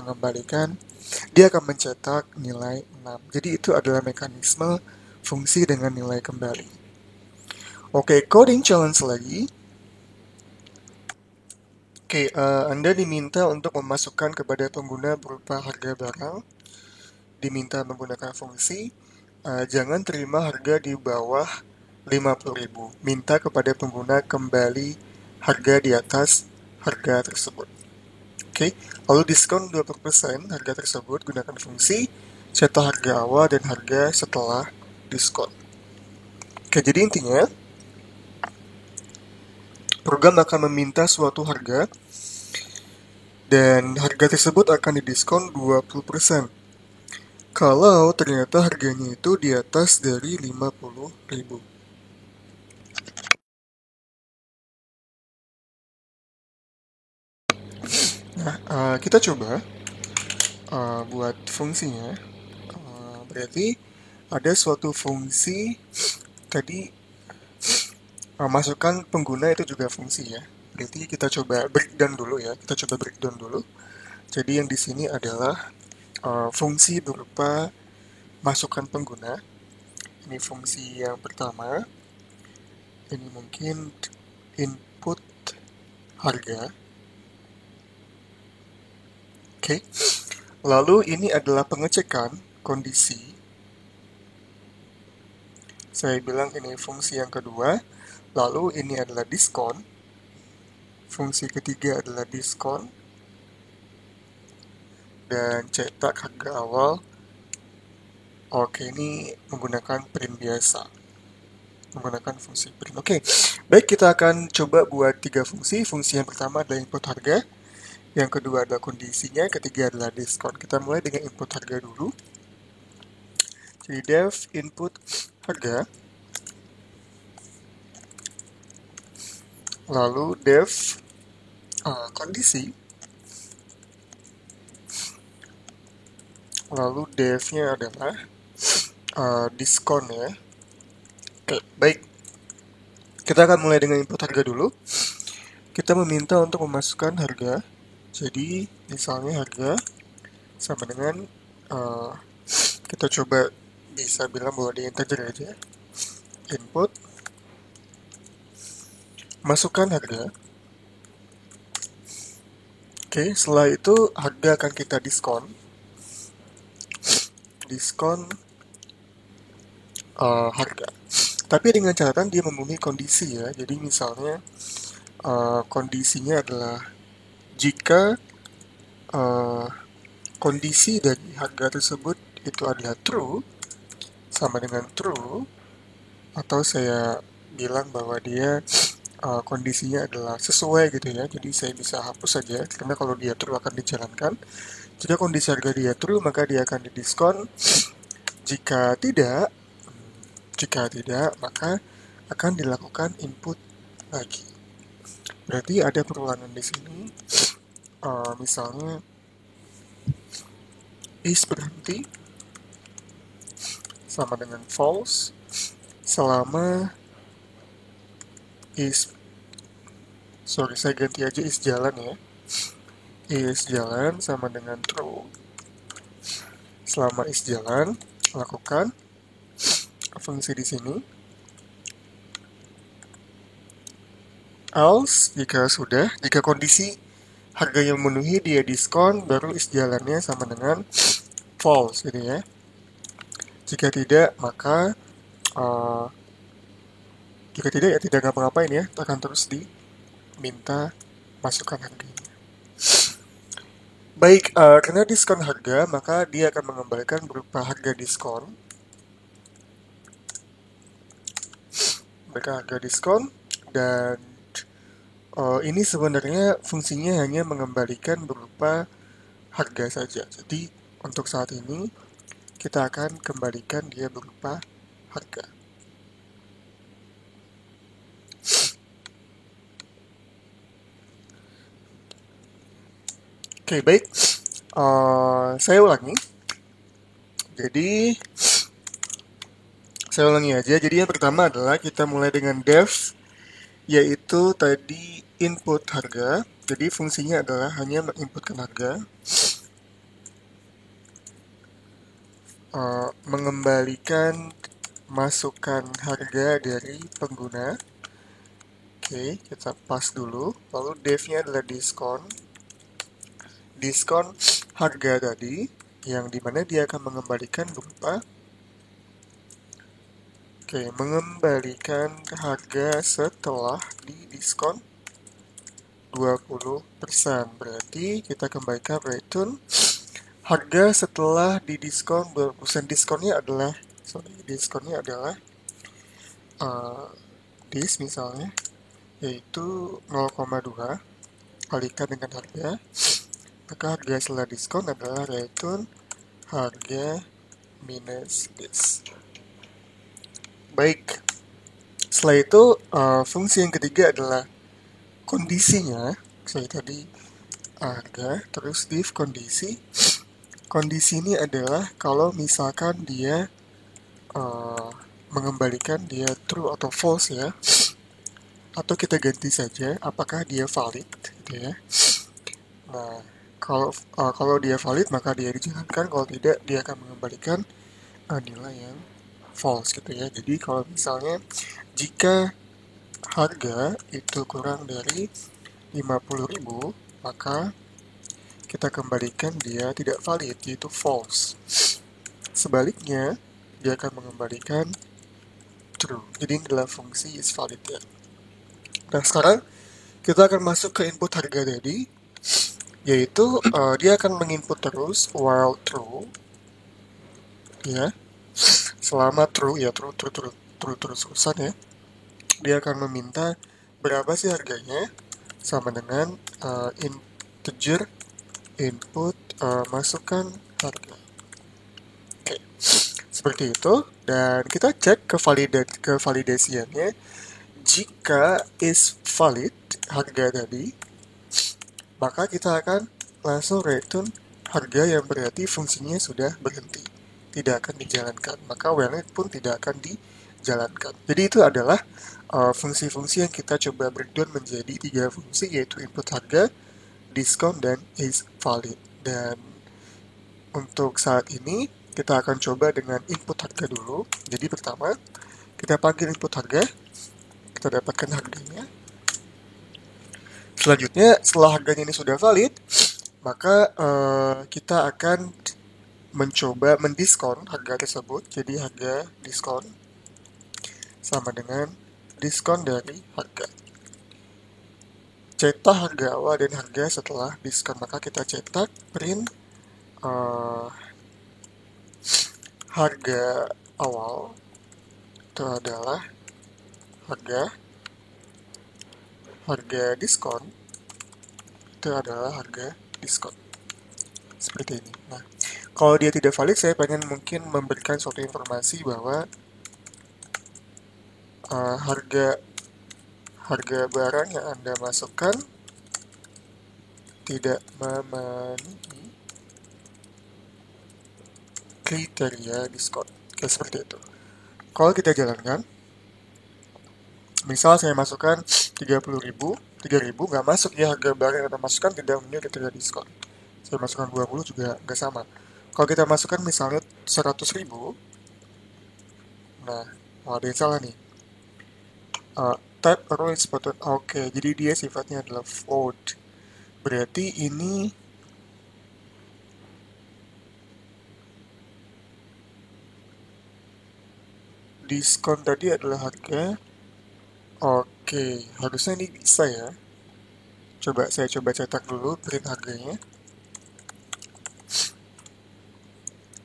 mencetak nilai 6. Jadi itu adalah mekanisme fungsi dengan nilai kembali. Oke, coding challenge lagi. Oke, Anda diminta untuk memasukkan kepada pengguna berupa harga barang, diminta menggunakan fungsi, jangan terima harga di bawah 50.000. Minta kepada pengguna kembali harga di atas harga tersebut. Oke, lalu diskon 20% harga tersebut, gunakan fungsi, cetak harga awal dan harga setelah diskon. Oke, jadi intinya, program akan meminta suatu harga, dan harga tersebut akan didiskon 20%. Kalau ternyata harganya itu di atas dari 50.000. Nah, kita coba buat fungsinya. Berarti ada suatu fungsi tadi, masukkan pengguna itu juga fungsi ya. Berarti kita coba breakdown dulu ya. Jadi yang di sini adalah fungsi berupa masukkan pengguna. Ini fungsi yang pertama. Ini mungkin input harga. Oke. Lalu ini adalah pengecekan kondisi. Saya bilang ini fungsi yang kedua. Lalu ini adalah diskon. Fungsi ketiga adalah diskon. Dan cetak harga awal. Oke, ini menggunakan print biasa. Menggunakan fungsi print. Oke, baik, kita akan coba buat 3 fungsi. Fungsi yang pertama adalah input harga. Yang kedua adalah kondisinya. Ketiga adalah diskon. Kita mulai dengan input harga dulu. Jadi def input harga. Lalu def kondisi. Lalu def-nya adalah diskon ya. Oke, baik. Kita akan mulai dengan input harga dulu. Kita meminta untuk memasukkan harga. Jadi misalnya harga sama dengan kita coba bisa bilang bahwa di integer aja. Input masukkan harga. Oke, setelah itu harga akan kita diskon. Diskon harga. Tapi dengan catatan dia memenuhi kondisi ya. Jadi misalnya kondisinya adalah jika kondisi dari harga tersebut itu adalah true, sama dengan true, atau saya bilang bahwa dia kondisinya adalah sesuai gitu ya. Jadi saya bisa hapus saja karena kalau dia true akan dijalankan. Jika kondisi harga dia true maka dia akan didiskon. Jika tidak maka akan dilakukan input lagi. Berarti ada perulangan di sini. Misalnya is berhenti sama dengan false selama saya ganti aja is jalan ya. Is jalan sama dengan true. Selama is jalan, lakukan fungsi di sini. Else, jika kondisi harganya memenuhi, dia diskon, baru is jalannya sama dengan false gitu ya. Jika tidak, maka ya tidak ngapa-ngapain ya, akan terus diminta masukkan harganya. Baik, karena diskon harga, maka dia akan mengembalikan berupa harga diskon. Mereka harga diskon, dan ini sebenarnya fungsinya hanya mengembalikan berupa harga saja. Jadi untuk saat ini kita akan kembalikan dia berupa harga. Oke, baik. Saya ulangi. Jadi saya ulangi aja. Jadi yang pertama adalah kita mulai dengan def, yaitu tadi input harga. Jadi fungsinya adalah hanya menginputkan harga. Mengembalikan masukan harga dari pengguna. Oke, kita pas dulu. Lalu def-nya adalah diskon. Diskon harga tadi, yang dimana dia akan mengembalikan berupa mengembalikan harga setelah didiskon 20%. Berarti kita kembalikan return harga setelah didiskon 20%. Diskonnya adalah dis misalnya, yaitu 0,2 kalikan dengan harga, maka harga setelah diskon adalah return harga minus dis. Baik, setelah itu fungsi yang ketiga adalah kondisinya. Saya tadi harga, terus div kondisi. Kondisi ini adalah kalau misalkan dia mengembalikan dia true atau false ya, atau kita ganti saja apakah dia valid gitu ya. Nah, kalau dia valid maka dia dijalankan, kalau tidak dia akan mengembalikan nilai yang false gitu ya. Jadi kalau misalnya jika harga itu kurang dari 50.000 maka kita kembalikan dia tidak valid, yaitu false. Sebaliknya dia akan mengembalikan true. Jadi ini adalah fungsi is valid ya. Nah, sekarang Kita akan masuk ke input harga tadi, yaitu dia akan menginput terus while true, ya. Selama true, ya true terusan ya. Dia akan meminta berapa sih harganya, sama dengan integer input masukkan harga. Oke, seperti itu. Dan kita cek ke validasiannya. Jika is valid harga tadi, maka kita akan langsung return harga yang berarti fungsinya sudah berhenti, tidak akan dijalankan. Maka while pun tidak akan dijalankan. Jadi itu adalah fungsi-fungsi yang kita coba breakdown menjadi 3 fungsi, yaitu input harga, diskon, dan is valid. Dan untuk saat ini kita akan coba dengan input harga dulu. Jadi pertama kita panggil input harga, kita dapatkan harganya. Selanjutnya setelah harganya ini sudah valid, maka kita akan mencoba mendiskon harga tersebut. Jadi harga diskon sama dengan diskon dari harga. Cetak harga awal dan harga setelah diskon. Maka kita cetak print harga awal itu adalah harga diskon itu adalah harga diskon. Seperti ini. Nah, kalau dia tidak valid, saya pengen mungkin memberikan suatu informasi bahwa harga barang yang Anda masukkan tidak memenuhi kriteria diskon. Oke, seperti itu. Kalau kita jalankan, misal saya masukkan 30.000, 3.000 nggak masuk ya, harga barang yang Anda masukkan tidak memenuhi kriteria diskon. Saya masukkan 20 juga nggak sama. Kalau kita masukkan misalnya 100.000, nah, ada yang salah nih. Type arrow button. Oke, jadi dia sifatnya adalah float. Berarti ini diskon tadi adalah harga. Oke, harusnya ini bisa ya. Saya coba cetak dulu print harganya.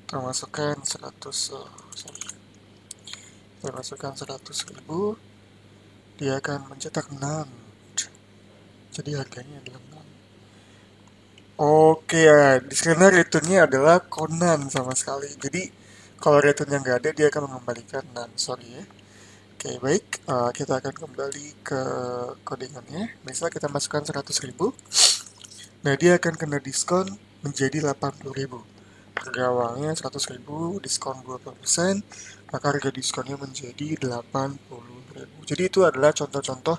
Kita masukkan 100.000. Dia akan mencetak none. Jadi harganya adalah none. Oke, ya, di sana returnnya adalah konan sama sekali. Jadi kalau returnnya nggak ada, dia akan mengembalikan none. Sorry ya. Oke, baik. Kita akan kembali ke codingannya. Misalnya kita masukkan 100.000. Nah, dia akan kena diskon menjadi 80.000. Harga awalnya 100.000, diskon 20%, maka harga diskonnya menjadi 80.000. Jadi itu adalah contoh-contoh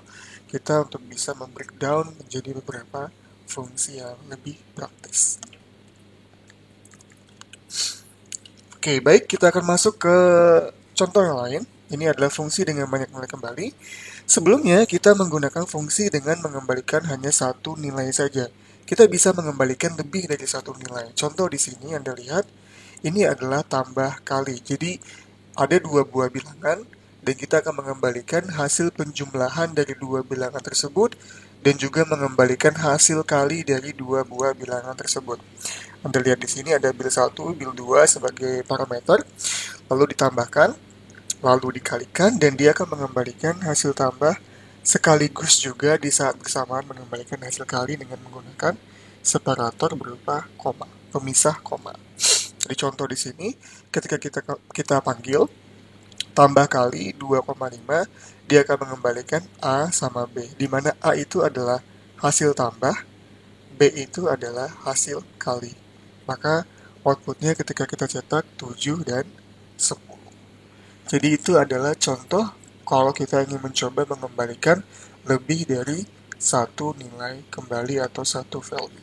kita untuk bisa membreakdown menjadi beberapa fungsi yang lebih praktis. Oke, baik, kita akan masuk ke contoh yang lain. Ini adalah fungsi dengan banyak nilai kembali. Sebelumnya, kita menggunakan fungsi dengan mengembalikan hanya satu nilai saja. Kita bisa mengembalikan lebih dari satu nilai. Contoh di sini Anda lihat, ini adalah tambah kali. Jadi, ada dua buah bilangan, dan kita akan mengembalikan hasil penjumlahan dari dua bilangan tersebut, dan juga mengembalikan hasil kali dari dua buah bilangan tersebut. Anda lihat di sini ada bil 1, bil 2 sebagai parameter, lalu ditambahkan, lalu dikalikan, dan dia akan mengembalikan hasil tambah sekaligus juga di saat bersamaan mengembalikan hasil kali dengan menggunakan separator berupa koma, pemisah koma. Jadi contoh di sini, ketika kita panggil tambah kali 2,5, dia akan mengembalikan A sama B, di mana A itu adalah hasil tambah, B itu adalah hasil kali. Maka outputnya ketika kita cetak 7 dan 10. Jadi itu adalah contoh kalau kita ingin mencoba mengembalikan lebih dari satu nilai kembali atau satu value.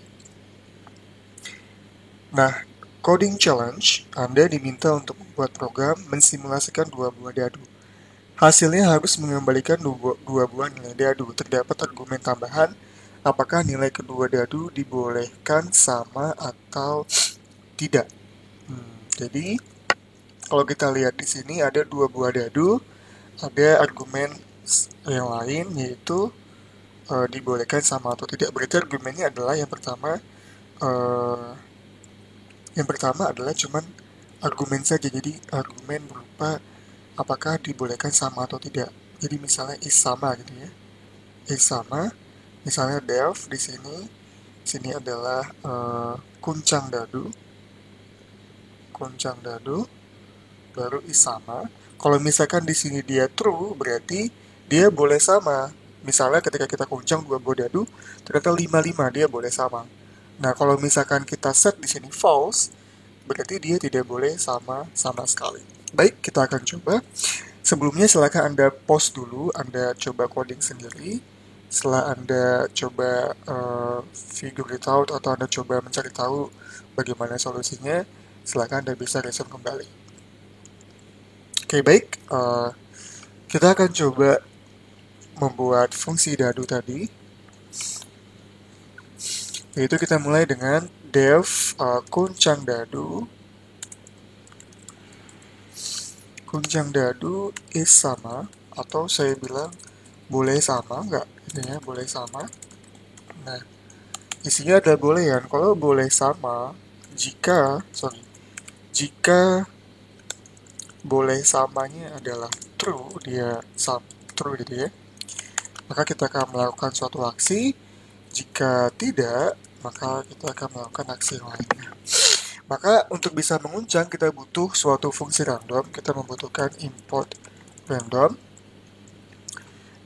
Nah, coding challenge, Anda diminta untuk membuat program mensimulasikan dua buah dadu. Hasilnya harus mengembalikan dua buah nilai dadu. Terdapat argumen tambahan, apakah nilai kedua dadu dibolehkan sama atau tidak. Jadi, kalau kita lihat di sini ada dua buah dadu, ada argumen yang lain yaitu dibolehkan sama atau tidak. Berarti argumennya adalah yang pertama adalah cuman argumen saja. Jadi argumen berupa apakah dibolehkan sama atau tidak. Jadi misalnya is sama gitu ya. Is sama. Misalnya Delf di sini. Sini adalah kuncang dadu. Kuncang dadu. Baru is sama. Kalau misalkan di sini dia true, berarti dia boleh sama. Misalnya ketika kita kuncang dua buah dadu, ternyata 5-5 dia boleh sama. Nah, kalau misalkan kita set di sini false, berarti dia tidak boleh sama sama sekali. Baik, kita akan coba. Sebelumnya silakan Anda pause dulu, Anda coba coding sendiri. Setelah Anda coba figure it out atau Anda coba mencari tahu bagaimana solusinya, silakan Anda bisa resume kembali. Oke, baik. Kita akan coba membuat fungsi dadu tadi. Yaitu kita mulai dengan def kuncang dadu. Kuncang dadu is sama, atau saya bilang boleh sama, nggak? Ini ya, boleh sama. Nah, isinya ada bolehan. Kalau boleh sama, jika boleh samanya adalah true, dia true gitu ya, maka kita akan melakukan suatu aksi. Jika tidak, maka kita akan melakukan aksi lainnya. Maka untuk bisa menguncang kita butuh suatu fungsi random. Kita membutuhkan import random.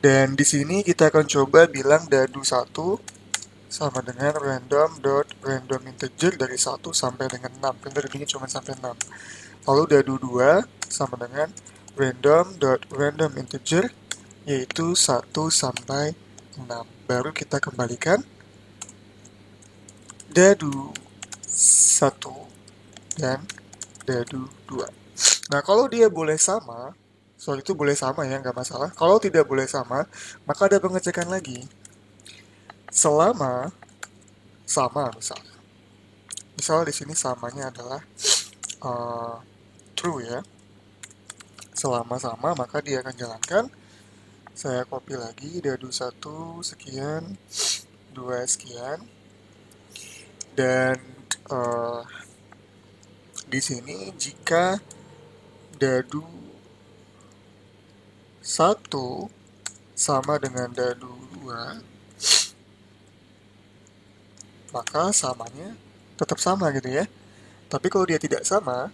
Dan di sini kita akan coba bilang dadu 1 sama dengan random integer dari 1 sampai dengan 6. Kita ini cuma sampai 6. Lalu dadu 2 sama dengan random integer yaitu 1 sampai 6. Baru kita kembalikan dadu 1 dan dadu 2. Nah, kalau dia boleh sama, soal itu boleh sama ya, nggak masalah. Kalau tidak boleh sama, maka ada pengecekan lagi. Selama sama misalnya. Misal di sini samanya adalah true ya. Selama sama, maka dia akan jalankan. Saya copy lagi, dadu 1 sekian, 2 sekian. Dan di sini jika dadu 1 sama dengan dadu 2, maka samanya tetap sama gitu ya. Tapi kalau dia tidak sama,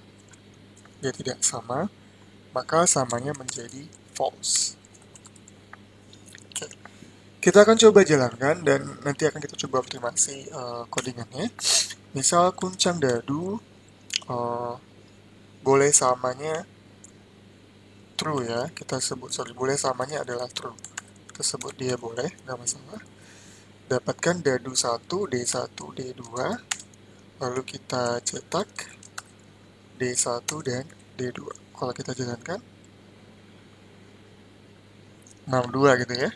maka samanya menjadi false. Oke. Kita akan coba jalankan dan nanti akan kita coba optimasi codingannya. Misal kuncang dadu boleh samanya true ya. Boleh samanya adalah true. Kita sebut dia boleh, nggak masalah. Dapatkan dadu 1, D1, D2. Lalu kita cetak D1 dan D2. Kalau kita jalankan 62 gitu ya.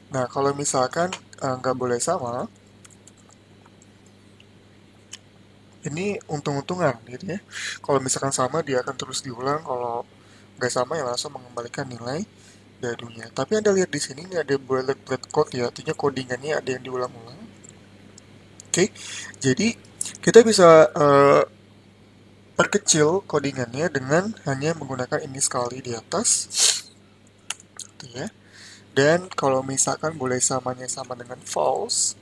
Nah, kalau misalkan nggak boleh sama, ini untung-untungan gitu ya. Kalau misalkan sama, dia akan terus diulang. Kalau nggak sama, ya langsung mengembalikan nilai dadunya. Tapi Anda lihat di sini, ini ada boilerplate code ya. Artinya codingannya ada yang diulang-ulang. Oke, jadi kita bisa perkecil codingannya dengan hanya menggunakan ini sekali di atas. Gitu ya. Dan kalau misalkan boleh samanya sama dengan false,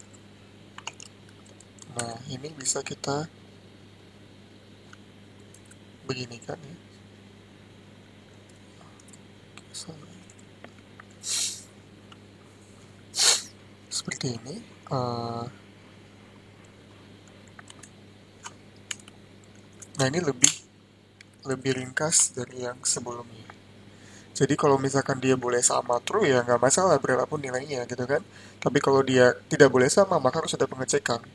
nah ini bisa kita begini kan ya. Seperti ini. Nah ini lebih ringkas dari yang sebelumnya. Jadi kalau misalkan dia boleh sama true ya nggak masalah berapapun nilainya gitu kan. Tapi kalau dia tidak boleh sama maka harus ada pengecekan.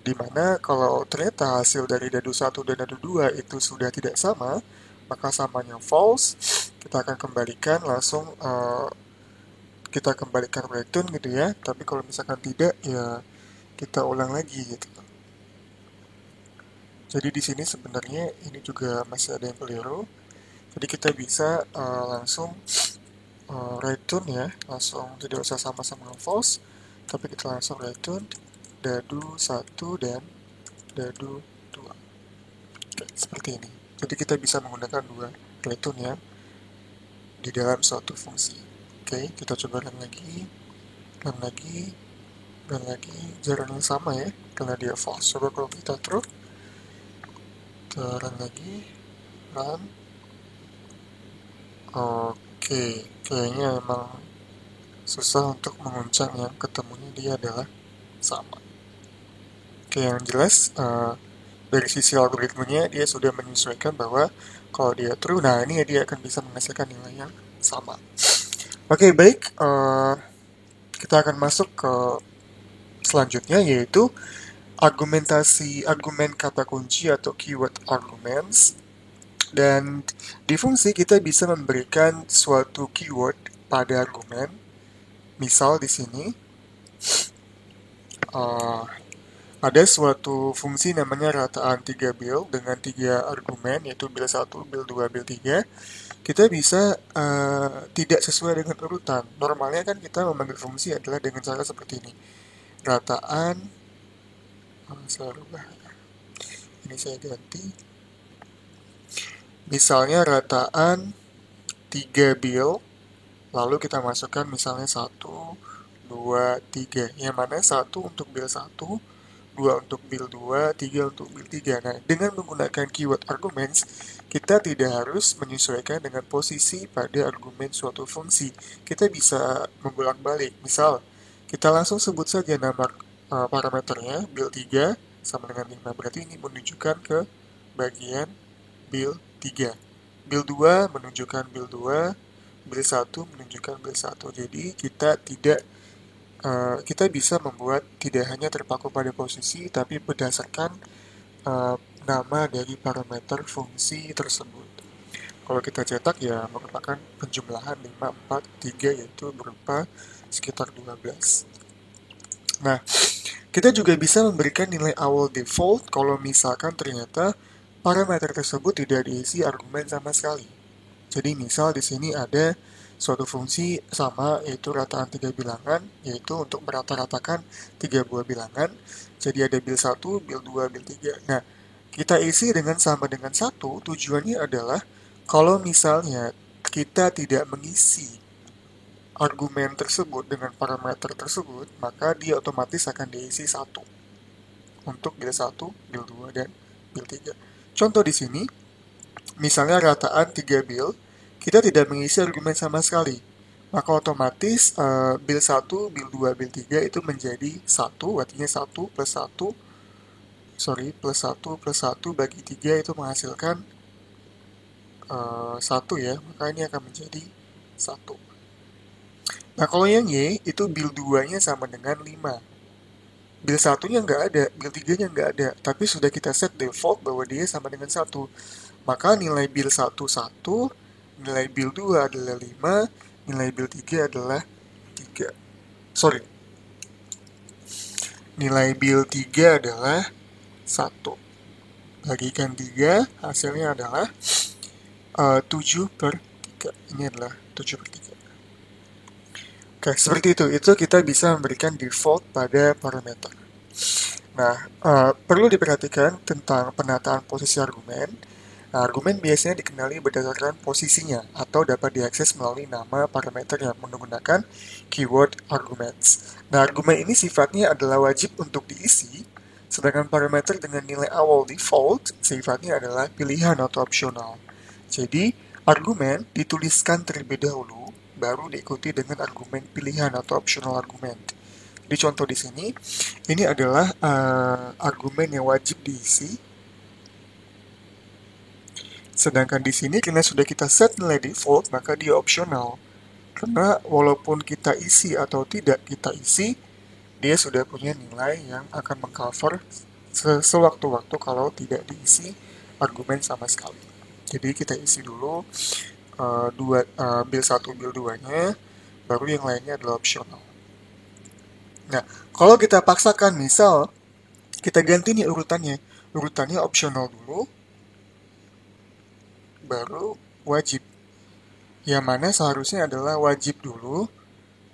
Dimana kalau ternyata hasil dari dadu 1 dan dadu 2 itu sudah tidak sama, maka samanya false. Kita akan kembalikan langsung kita kembalikan return gitu ya. Tapi kalau misalkan tidak ya kita ulang lagi gitu. Jadi di sini sebenarnya ini juga masih ada yang keliru. Jadi kita bisa langsung return ya, langsung tidak usah sama-sama false. tapi kita langsung return dadu 1 dan dadu 2. Oke, seperti ini. Jadi kita bisa menggunakan dua return ya di dalam suatu fungsi. Oke, kita coba run lagi, run lagi, run lagi, jalan yang sama ya, karena dia false. Coba kalau kita true, kita run lagi, run. Oke, kayaknya emang susah untuk menguncang yang ketemunya dia adalah sama. Oke, yang jelas dari sisi algoritmenya dia sudah menyesuaikan bahwa kalau dia true, nah ini dia akan bisa menghasilkan nilai yang sama. Oke, baik, kita akan masuk ke selanjutnya yaitu argumen kata kunci atau keyword arguments. Dan di fungsi kita bisa memberikan suatu keyword pada argumen. Misal di sini uh, ada suatu fungsi namanya rataan 3 bil dengan 3 argumen, yaitu bil 1, bil 2, bil 3. Kita bisa tidak sesuai dengan urutan. Normalnya kan kita memanggil fungsi adalah dengan cara seperti ini. Rataan, saya rubah, ini saya ganti. Misalnya rataan 3 bil, lalu kita masukkan misalnya 1, 2, 3. Yang mana 1 untuk bil 1, 2 untuk bil 2, 3 untuk bil 3. Nah, dengan menggunakan keyword arguments, kita tidak harus menyesuaikan dengan posisi pada argumen suatu fungsi. Kita bisa membolak-balik. Misal, kita langsung sebut saja nama parameternya, bil 3 sama dengan 5. Berarti ini menunjukkan ke bagian bil 3. Bil 2 menunjukkan bil 2, bil 1 menunjukkan bil 1. Jadi kita bisa membuat tidak hanya terpaku pada posisi, tapi berdasarkan nama dari parameter fungsi tersebut. Kalau kita cetak ya merupakan penjumlahan 5, 4, 3 yaitu berupa sekitar 12. Nah, kita juga bisa memberikan nilai awal default kalau misalkan ternyata parameter tersebut tidak diisi argumen sama sekali. Jadi misal di sini ada suatu fungsi sama yaitu rataan 3 bilangan, yaitu untuk merata-ratakan 3 buah bilangan. Jadi ada bil 1, bil 2, bil 3. Nah, kita isi dengan sama dengan 1, tujuannya adalah kalau misalnya kita tidak mengisi argumen tersebut dengan parameter tersebut, maka dia otomatis akan diisi 1 untuk bil 1, bil 2, dan bil 3. Contoh di sini, misalnya rataan 3 bil, kita tidak mengisi argumen sama sekali. Maka otomatis bil 1, bil 2, bil 3 itu menjadi 1, artinya 1 plus 1, plus 1 plus 1 bagi 3 itu menghasilkan 1 ya, maka ini akan menjadi 1. Nah, kalau yang Y itu bil 2-nya sama dengan 5. Bil 1-nya nggak ada, bil 3-nya nggak ada, tapi sudah kita set default bahwa dia sama dengan 1. Maka nilai bil 1, 1, nilai bil 2 adalah 5, nilai bil 3 adalah 3. Sorry. Nilai bil 3 adalah 1. Bagikan 3, hasilnya adalah 7 per 3. Ini adalah 7 per 3. Oke, seperti itu. Itu kita bisa memberikan default pada parameter. Nah, perlu diperhatikan tentang penataan posisi argumen. Nah, argumen biasanya dikenali berdasarkan posisinya atau dapat diakses melalui nama parameter yang menggunakan keyword arguments. Nah, argumen ini sifatnya adalah wajib untuk diisi, sedangkan parameter dengan nilai awal default sifatnya adalah pilihan atau opsional. Jadi, argumen dituliskan terlebih dahulu, baru diikuti dengan argumen pilihan atau optional argument. Di contoh di sini, ini adalah argumen yang wajib diisi. Sedangkan di sini karena sudah kita set nilai default, maka dia optional. Karena walaupun kita isi atau tidak kita isi, dia sudah punya nilai yang akan mengcover sewaktu-waktu kalau tidak diisi argumen sama sekali. Jadi kita isi dulu bil 1, bil 2-nya, baru yang lainnya adalah optional. Nah, kalau kita paksakan, misal kita ganti nih urutannya optional dulu, baru wajib. Yang mana seharusnya adalah wajib dulu,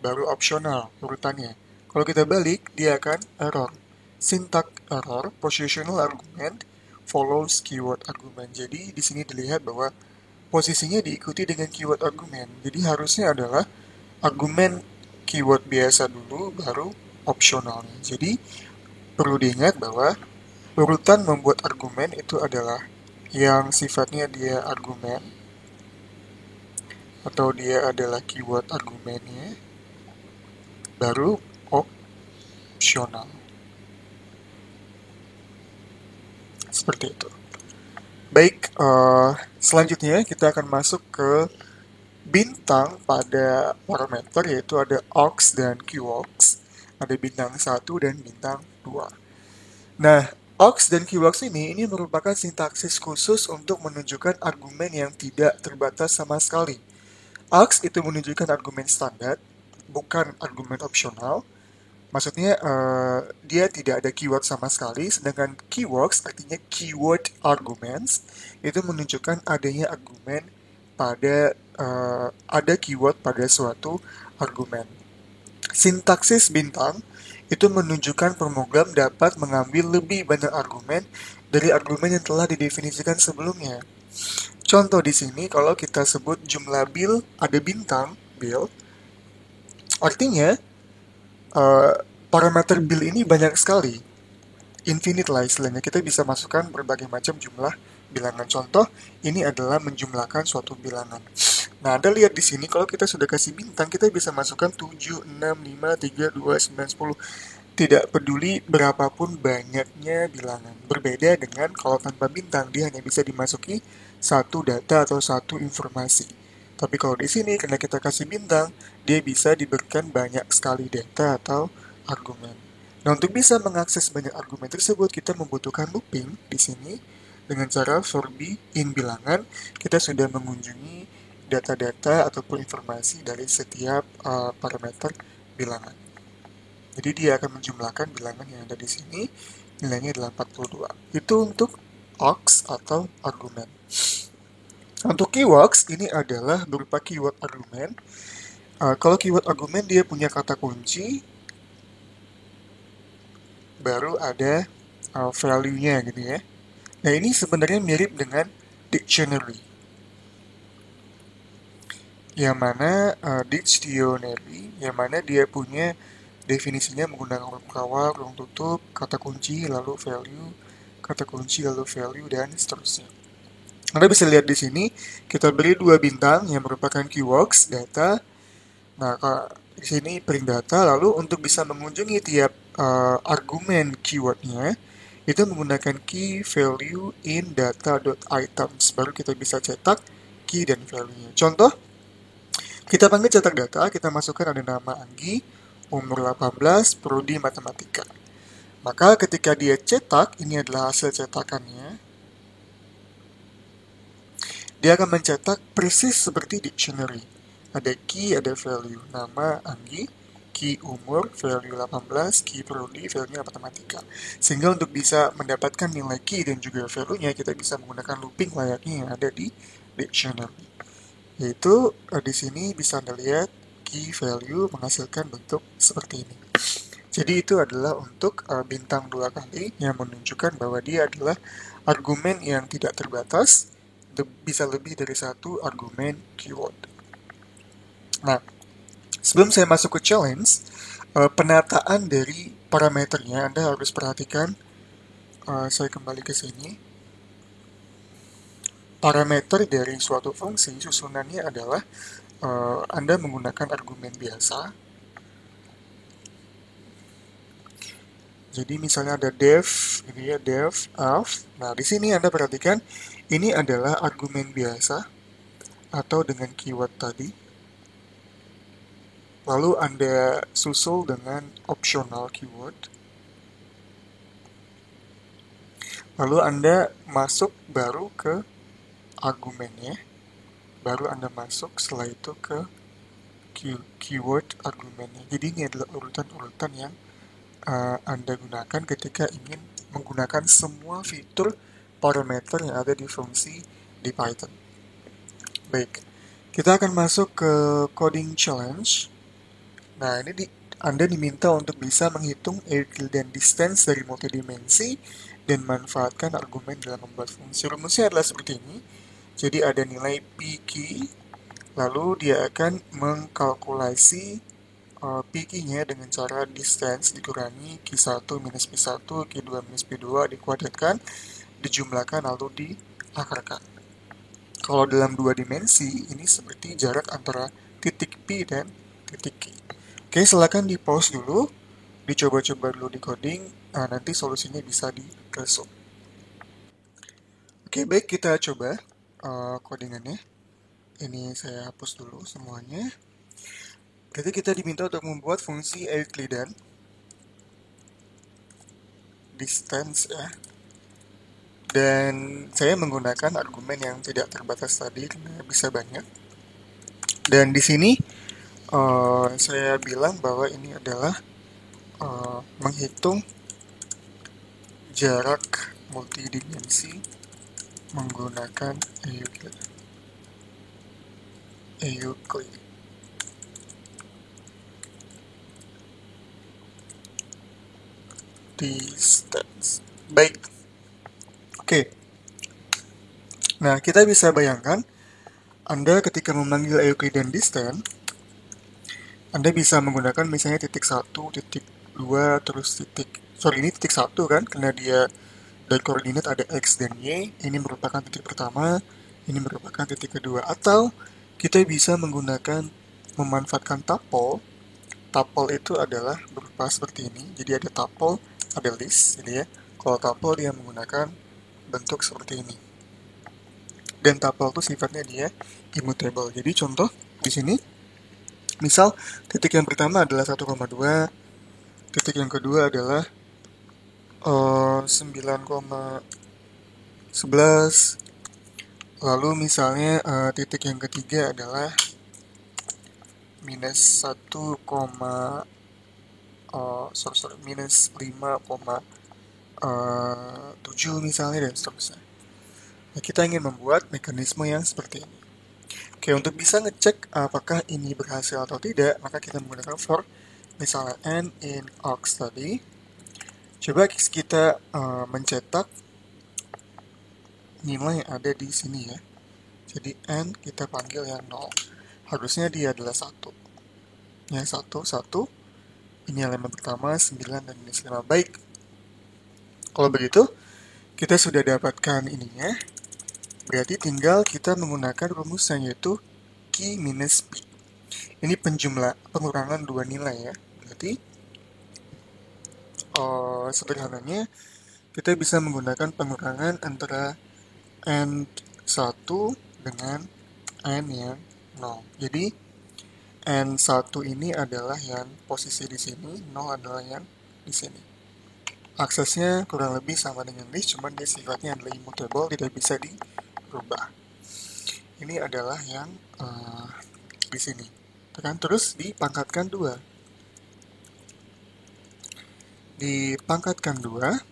baru optional urutannya. Kalau kita balik, dia akan error. Syntax error, positional argument follows keyword argument. Jadi di sini dilihat bahwa posisinya diikuti dengan keyword argument. Jadi harusnya adalah argumen keyword biasa dulu, baru opsionalnya. Jadi perlu diingat bahwa urutan membuat argumen itu adalah yang sifatnya dia argumen atau dia adalah keyword argumennya, baru opsional. Seperti itu. Baik, selanjutnya kita akan masuk ke bintang pada parameter, yaitu ada aux dan qaux. Ada bintang 1 dan bintang 2. Nah, aux dan qaux ini merupakan sintaksis khusus untuk menunjukkan argumen yang tidak terbatas sama sekali. Aux itu menunjukkan argumen standar, bukan argumen opsional. Maksudnya dia tidak ada keyword sama sekali, sedangkan keywords artinya keyword arguments itu menunjukkan adanya argumen pada ada keyword pada suatu argumen. Sintaksis bintang itu menunjukkan program dapat mengambil lebih banyak argumen dari argumen yang telah didefinisikan sebelumnya. Contoh di sini kalau kita sebut jumlah bil ada bintang bil, artinya parameter bil ini banyak sekali, infinite lah istilahnya. Kita bisa masukkan berbagai macam jumlah bilangan. Contoh, ini adalah menjumlahkan suatu bilangan. Nah, Anda lihat di sini, kalau kita sudah kasih bintang, kita bisa masukkan 7, 6, 5, 3, 2, 9, 10. Tidak peduli berapapun banyaknya bilangan. Berbeda dengan kalau tanpa bintang, dia hanya bisa dimasuki satu data atau satu informasi. Tapi kalau di sini, karena kita kasih bintang, dia bisa diberikan banyak sekali data atau argumen. Nah, untuk bisa mengakses banyak argumen tersebut, kita membutuhkan looping di sini. Dengan cara for b in bilangan, kita sudah mengunjungi data-data ataupun informasi dari setiap parameter bilangan. Jadi dia akan menjumlahkan bilangan yang ada di sini, nilainya adalah 42. Itu untuk aux atau argumen. Untuk keywords, ini adalah berupa keyword argumen. Kalau keyword argumen dia punya kata kunci, baru ada value-nya gitu ya. Nah, ini sebenarnya mirip dengan dictionary. Yang mana dictionary, yang mana dia punya definisinya menggunakan huruf kawal, ruang tutup, kata kunci, lalu value, kata kunci, lalu value, dan seterusnya. Anda bisa lihat di sini, kita beri 2 bintang yang merupakan keywords, data. Nah, di sini print data, lalu untuk bisa mengunjungi tiap argumen keywordnya, itu menggunakan key value in data.items. Baru kita bisa cetak key dan value-nya. Contoh, kita panggil cetak data, kita masukkan ada nama Anggi, umur 18, prodi matematika. Maka ketika dia cetak, ini adalah hasil cetakannya. Dia akan mencetak persis seperti dictionary. Ada key, ada value. Nama Anggi, key umur, value 18, key prodi, value matematika. Sehingga untuk bisa mendapatkan nilai key dan juga value-nya, kita bisa menggunakan looping layaknya yang ada di dictionary. Yaitu di sini bisa Anda lihat key value menghasilkan bentuk seperti ini. Jadi itu adalah untuk bintang 2 kali yang menunjukkan bahwa dia adalah argumen yang tidak terbatas, bisa lebih dari satu argumen keyword. Nah, sebelum saya masuk ke challenge, penataan dari parameternya Anda harus perhatikan. Saya kembali ke sini. Parameter dari suatu fungsi susunannya adalah Anda menggunakan argumen biasa. Jadi misalnya ada def, gitu ya, def, of. Nah, di sini Anda perhatikan ini adalah argumen biasa atau dengan keyword tadi. Lalu Anda susul dengan optional keyword. Lalu Anda masuk baru ke argumennya. Baru Anda masuk setelah itu ke keyword argumennya. Jadi ini adalah urutan-urutan yang Anda gunakan ketika ingin menggunakan semua fitur parameter yang ada di fungsi di Python. Baik, kita akan masuk ke coding challenge. Nah, ini Anda diminta untuk bisa menghitung Euclidean distance dari multidimensi dan manfaatkan argumen dalam membuat fungsi. Rumusnya adalah seperti ini. Jadi ada nilai PQ, lalu dia akan mengkalkulasi PQ-nya dengan cara distance dikurangi Q1 minus P1, Q2 minus P2 dikuadratkan, dijumlahkan lalu diakarkan. Kalau dalam dua dimensi, ini seperti jarak antara titik P dan titik Q. Oke, silakan di pause dulu, dicoba-coba dulu di coding, nanti solusinya bisa di result. Oke, baik, kita coba codingannya. Ini saya hapus dulu semuanya. Berarti kita diminta untuk membuat fungsi Euclidean distance ya. Dan saya menggunakan argumen yang tidak terbatas tadi karena bisa banyak. Dan di sini saya bilang bahwa ini adalah menghitung jarak multidimensi menggunakan Euclid. Distance. Baik. Oke. Nah, kita bisa bayangkan Anda ketika memanggil Euclidean distance, Anda bisa menggunakan misalnya titik 1, titik 2, terus ini titik 1 kan, karena dia dari koordinat ada X dan Y, ini merupakan titik pertama, ini merupakan titik kedua. Atau kita bisa memanfaatkan tuple. Tuple itu adalah berupa seperti ini, jadi ada tuple, ada list, jadi ya. Kalau tuple dia menggunakan bentuk seperti ini. Dan tuple itu sifatnya dia immutable. Jadi contoh di sini, misal titik yang pertama adalah 1,2, titik yang kedua adalah 9,11, lalu misalnya titik yang ketiga adalah minus 5,7 misalnya dan seterusnya. Nah, kita ingin membuat mekanisme yang seperti ini. Oke, untuk bisa ngecek apakah ini berhasil atau tidak, maka kita menggunakan for misalnya n in aux tadi. Coba kita mencetak nilai yang ada di sini ya. Jadi n kita panggil yang 0. Harusnya dia adalah 1. Ya, 1, 1. Ini elemen pertama, 9, dan minus 5. Baik. Kalau begitu, kita sudah dapatkan ininya. Berarti tinggal kita menggunakan rumusnya, yaitu Q minus P. Ini pengurangan dua nilai ya. Berarti sederhananya kita bisa menggunakan pengurangan antara N1 dengan N yang 0. Jadi N1 ini adalah yang posisi di sini, 0 adalah yang di sini. Aksesnya kurang lebih sama dengan list, cuman dia sifatnya adalah immutable, tidak bisa dirubah. Ini adalah yang di sini. Tekan terus dipangkatkan 2. Dipangkatkan 2,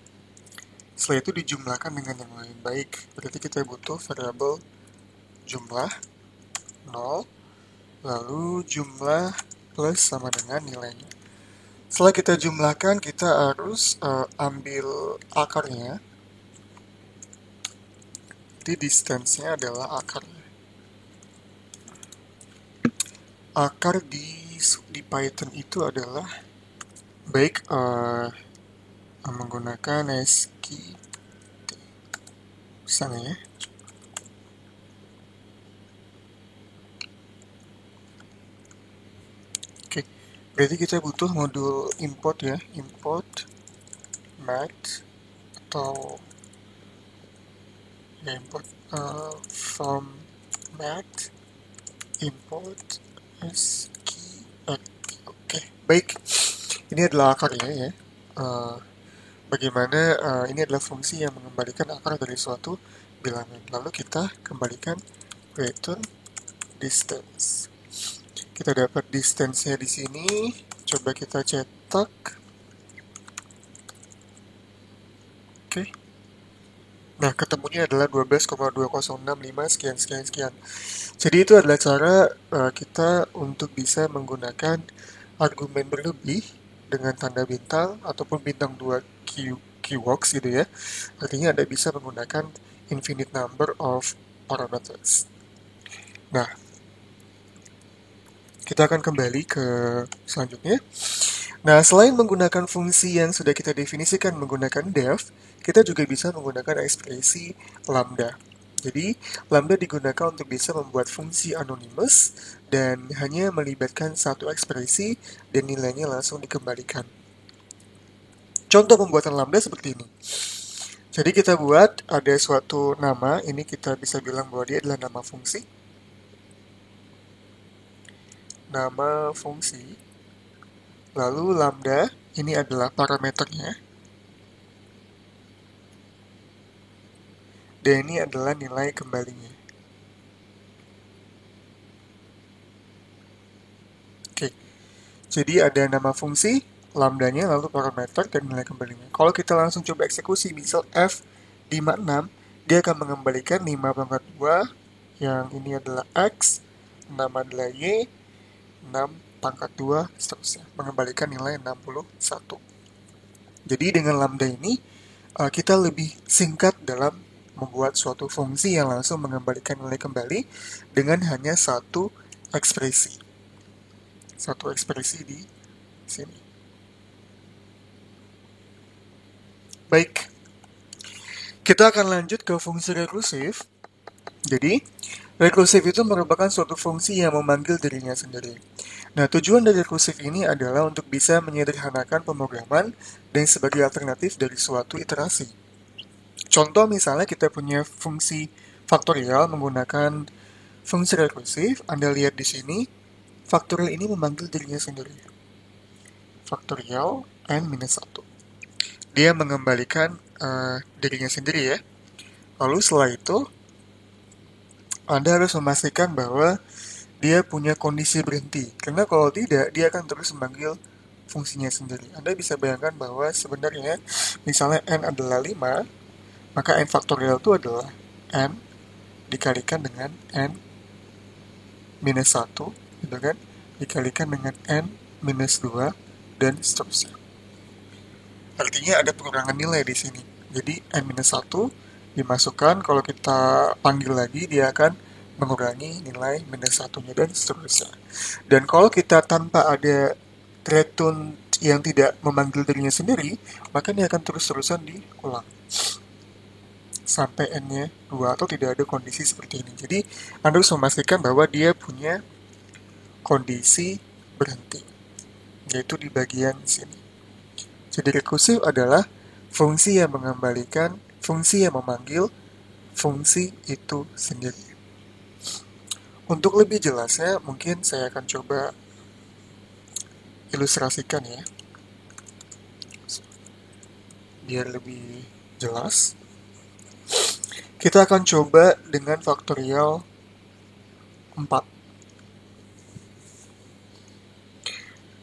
setelah itu dijumlahkan dengan yang lain. Baik, berarti kita butuh variabel jumlah 0, lalu jumlah plus sama dengan nilainya. Setelah kita jumlahkan, kita harus ambil akarnya. Jadi distance-nya adalah akarnya. Akar di Python itu adalah baik menggunakan SQT. Sana ya. Oke, berarti kita butuh modul import ya, import math atau ya, import from math import SQT. Oke, baik. Ini adalah akarnya ya. Bagaimana ini adalah fungsi yang mengembalikan akar dari suatu bilangan. Lalu kita kembalikan return distance. Kita dapat distance-nya di sini. Coba kita cetak. Oke. Nah, ketemunya adalah 12,2065 sekian. Jadi itu adalah cara kita untuk bisa menggunakan argumen berlebih dengan tanda bintang ataupun bintang 2 keywords gitu ya. Artinya Anda bisa menggunakan infinite number of parameters. Nah, kita akan kembali ke selanjutnya. Nah, selain menggunakan fungsi yang sudah kita definisikan menggunakan def, kita juga bisa menggunakan ekspresi lambda. Jadi, lambda digunakan untuk bisa membuat fungsi anonymous dan hanya melibatkan satu ekspresi dan nilainya langsung dikembalikan. Contoh pembuatan lambda seperti ini. Jadi kita buat ada suatu nama, ini kita bisa bilang bahwa dia adalah nama fungsi. Nama fungsi. Lalu lambda, ini adalah parameternya. Dan ini adalah nilai kembalinya. Oke, jadi ada nama fungsi, lambdanya, lalu parameter, dan nilai kembalinya. Kalau kita langsung coba eksekusi, misal f 56, dia akan mengembalikan 5 pangkat 2, yang ini adalah x, 6 adalah y, 6 pangkat 2, seterusnya. Mengembalikan nilai 61. Jadi dengan lambda ini, kita lebih singkat dalam membuat suatu fungsi yang langsung mengembalikan nilai kembali dengan hanya satu ekspresi. Satu ekspresi di sini. Baik, kita akan lanjut ke fungsi rekursif. Jadi, rekursif itu merupakan suatu fungsi yang memanggil dirinya sendiri. Nah, tujuan dari rekursif ini adalah untuk bisa menyederhanakan pemrograman dan sebagai alternatif dari suatu iterasi. Contoh misalnya kita punya fungsi faktorial menggunakan fungsi rekursif. Anda lihat di sini, faktorial ini memanggil dirinya sendiri. Faktorial n-1. Dia mengembalikan dirinya sendiri ya. Lalu setelah itu, Anda harus memastikan bahwa dia punya kondisi berhenti. Karena kalau tidak, dia akan terus memanggil fungsinya sendiri. Anda bisa bayangkan bahwa sebenarnya, misalnya n adalah 5, maka n faktorial itu adalah n dikalikan dengan n minus 1, gitu kan? Dikalikan dengan n minus 2, dan seterusnya. Artinya ada pengurangan nilai di sini. Jadi n minus 1 dimasukkan, kalau kita panggil lagi, dia akan mengurangi nilai minus 1-nya, dan seterusnya. Dan kalau kita tanpa ada return yang tidak memanggil dirinya sendiri, maka dia akan terus-terusan diulang sampai n-nya 2 atau tidak ada kondisi seperti ini. Jadi Anda harus memastikan bahwa dia punya kondisi berhenti, yaitu di bagian sini. Jadi rekursif adalah fungsi yang mengembalikan, fungsi yang memanggil fungsi itu sendiri. Untuk lebih jelasnya, mungkin saya akan coba ilustrasikan ya, biar lebih jelas. Kita akan coba dengan faktorial 4.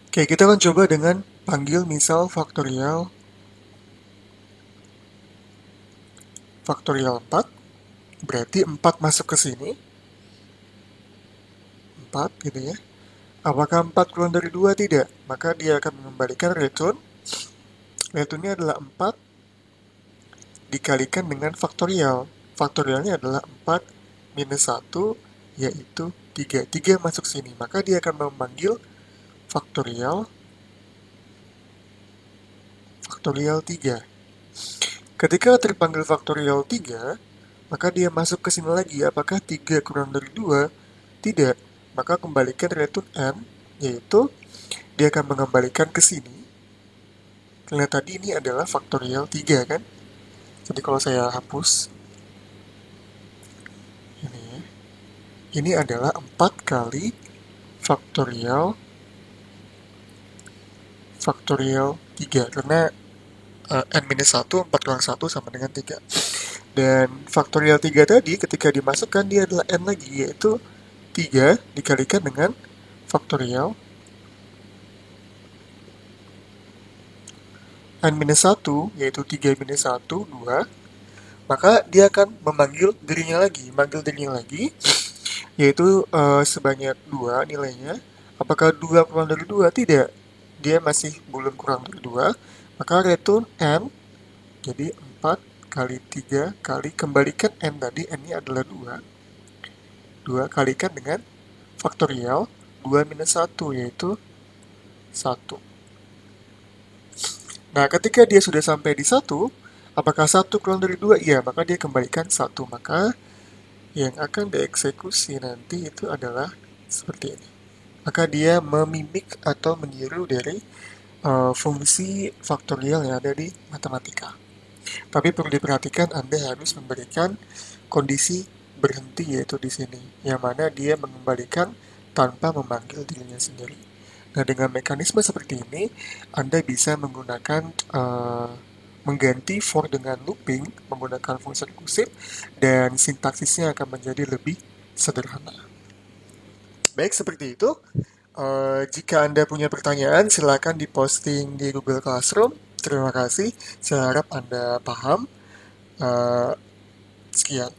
Oke, kita akan coba dengan panggil misal faktorial 4. Berarti 4 masuk ke sini. 4 gitu ya. Apakah 4 kurang dari 2? Tidak. Maka dia akan mengembalikan return. Returnnya adalah 4 dikalikan dengan faktorial. Faktorialnya adalah 4 minus 1, yaitu 3. 3 masuk sini. Maka dia akan memanggil faktorial 3. Ketika terpanggil faktorial 3, maka dia masuk ke sini lagi. Apakah 3 kurang dari 2? Tidak. Maka kembalikan return n, yaitu dia akan mengembalikan ke sini. Karena tadi ini adalah faktorial 3 kan? Jadi kalau saya hapus, ini adalah 4 kali faktorial 3. Karena n-1, 4 kurang 1 sama dengan 3. Dan faktorial 3 tadi ketika dimasukkan dia adalah n lagi, yaitu 3 dikalikan dengan faktorial n-1, yaitu 3 minus 1, 2. Maka dia akan memanggil dirinya lagi, yaitu sebanyak 2 nilainya. Apakah 2 kurang dari 2? Tidak. Dia masih belum kurang dari 2. Maka return n, jadi 4 kali 3 kali, kembalikan n tadi, n-nya adalah 2. 2 kalikan dengan faktorial 2 minus 1, yaitu 1. Nah, ketika dia sudah sampai di 1, apakah 1 kurang dari 2? Iya, maka dia kembalikan 1. Maka yang akan dieksekusi nanti itu adalah seperti ini. Maka dia memimik atau meniru dari fungsi faktorial yang ada di matematika. Tapi perlu diperhatikan, Anda harus memberikan kondisi berhenti, yaitu di sini, yang mana dia mengembalikan tanpa memanggil dirinya sendiri. Nah, dengan mekanisme seperti ini, Anda bisa menggunakan mengganti for dengan looping menggunakan fungsi rekursif, dan sintaksisnya akan menjadi lebih sederhana. Baik, seperti itu. Jika Anda punya pertanyaan, silakan diposting di Google Classroom. Terima kasih. Saya harap Anda paham. Sekian.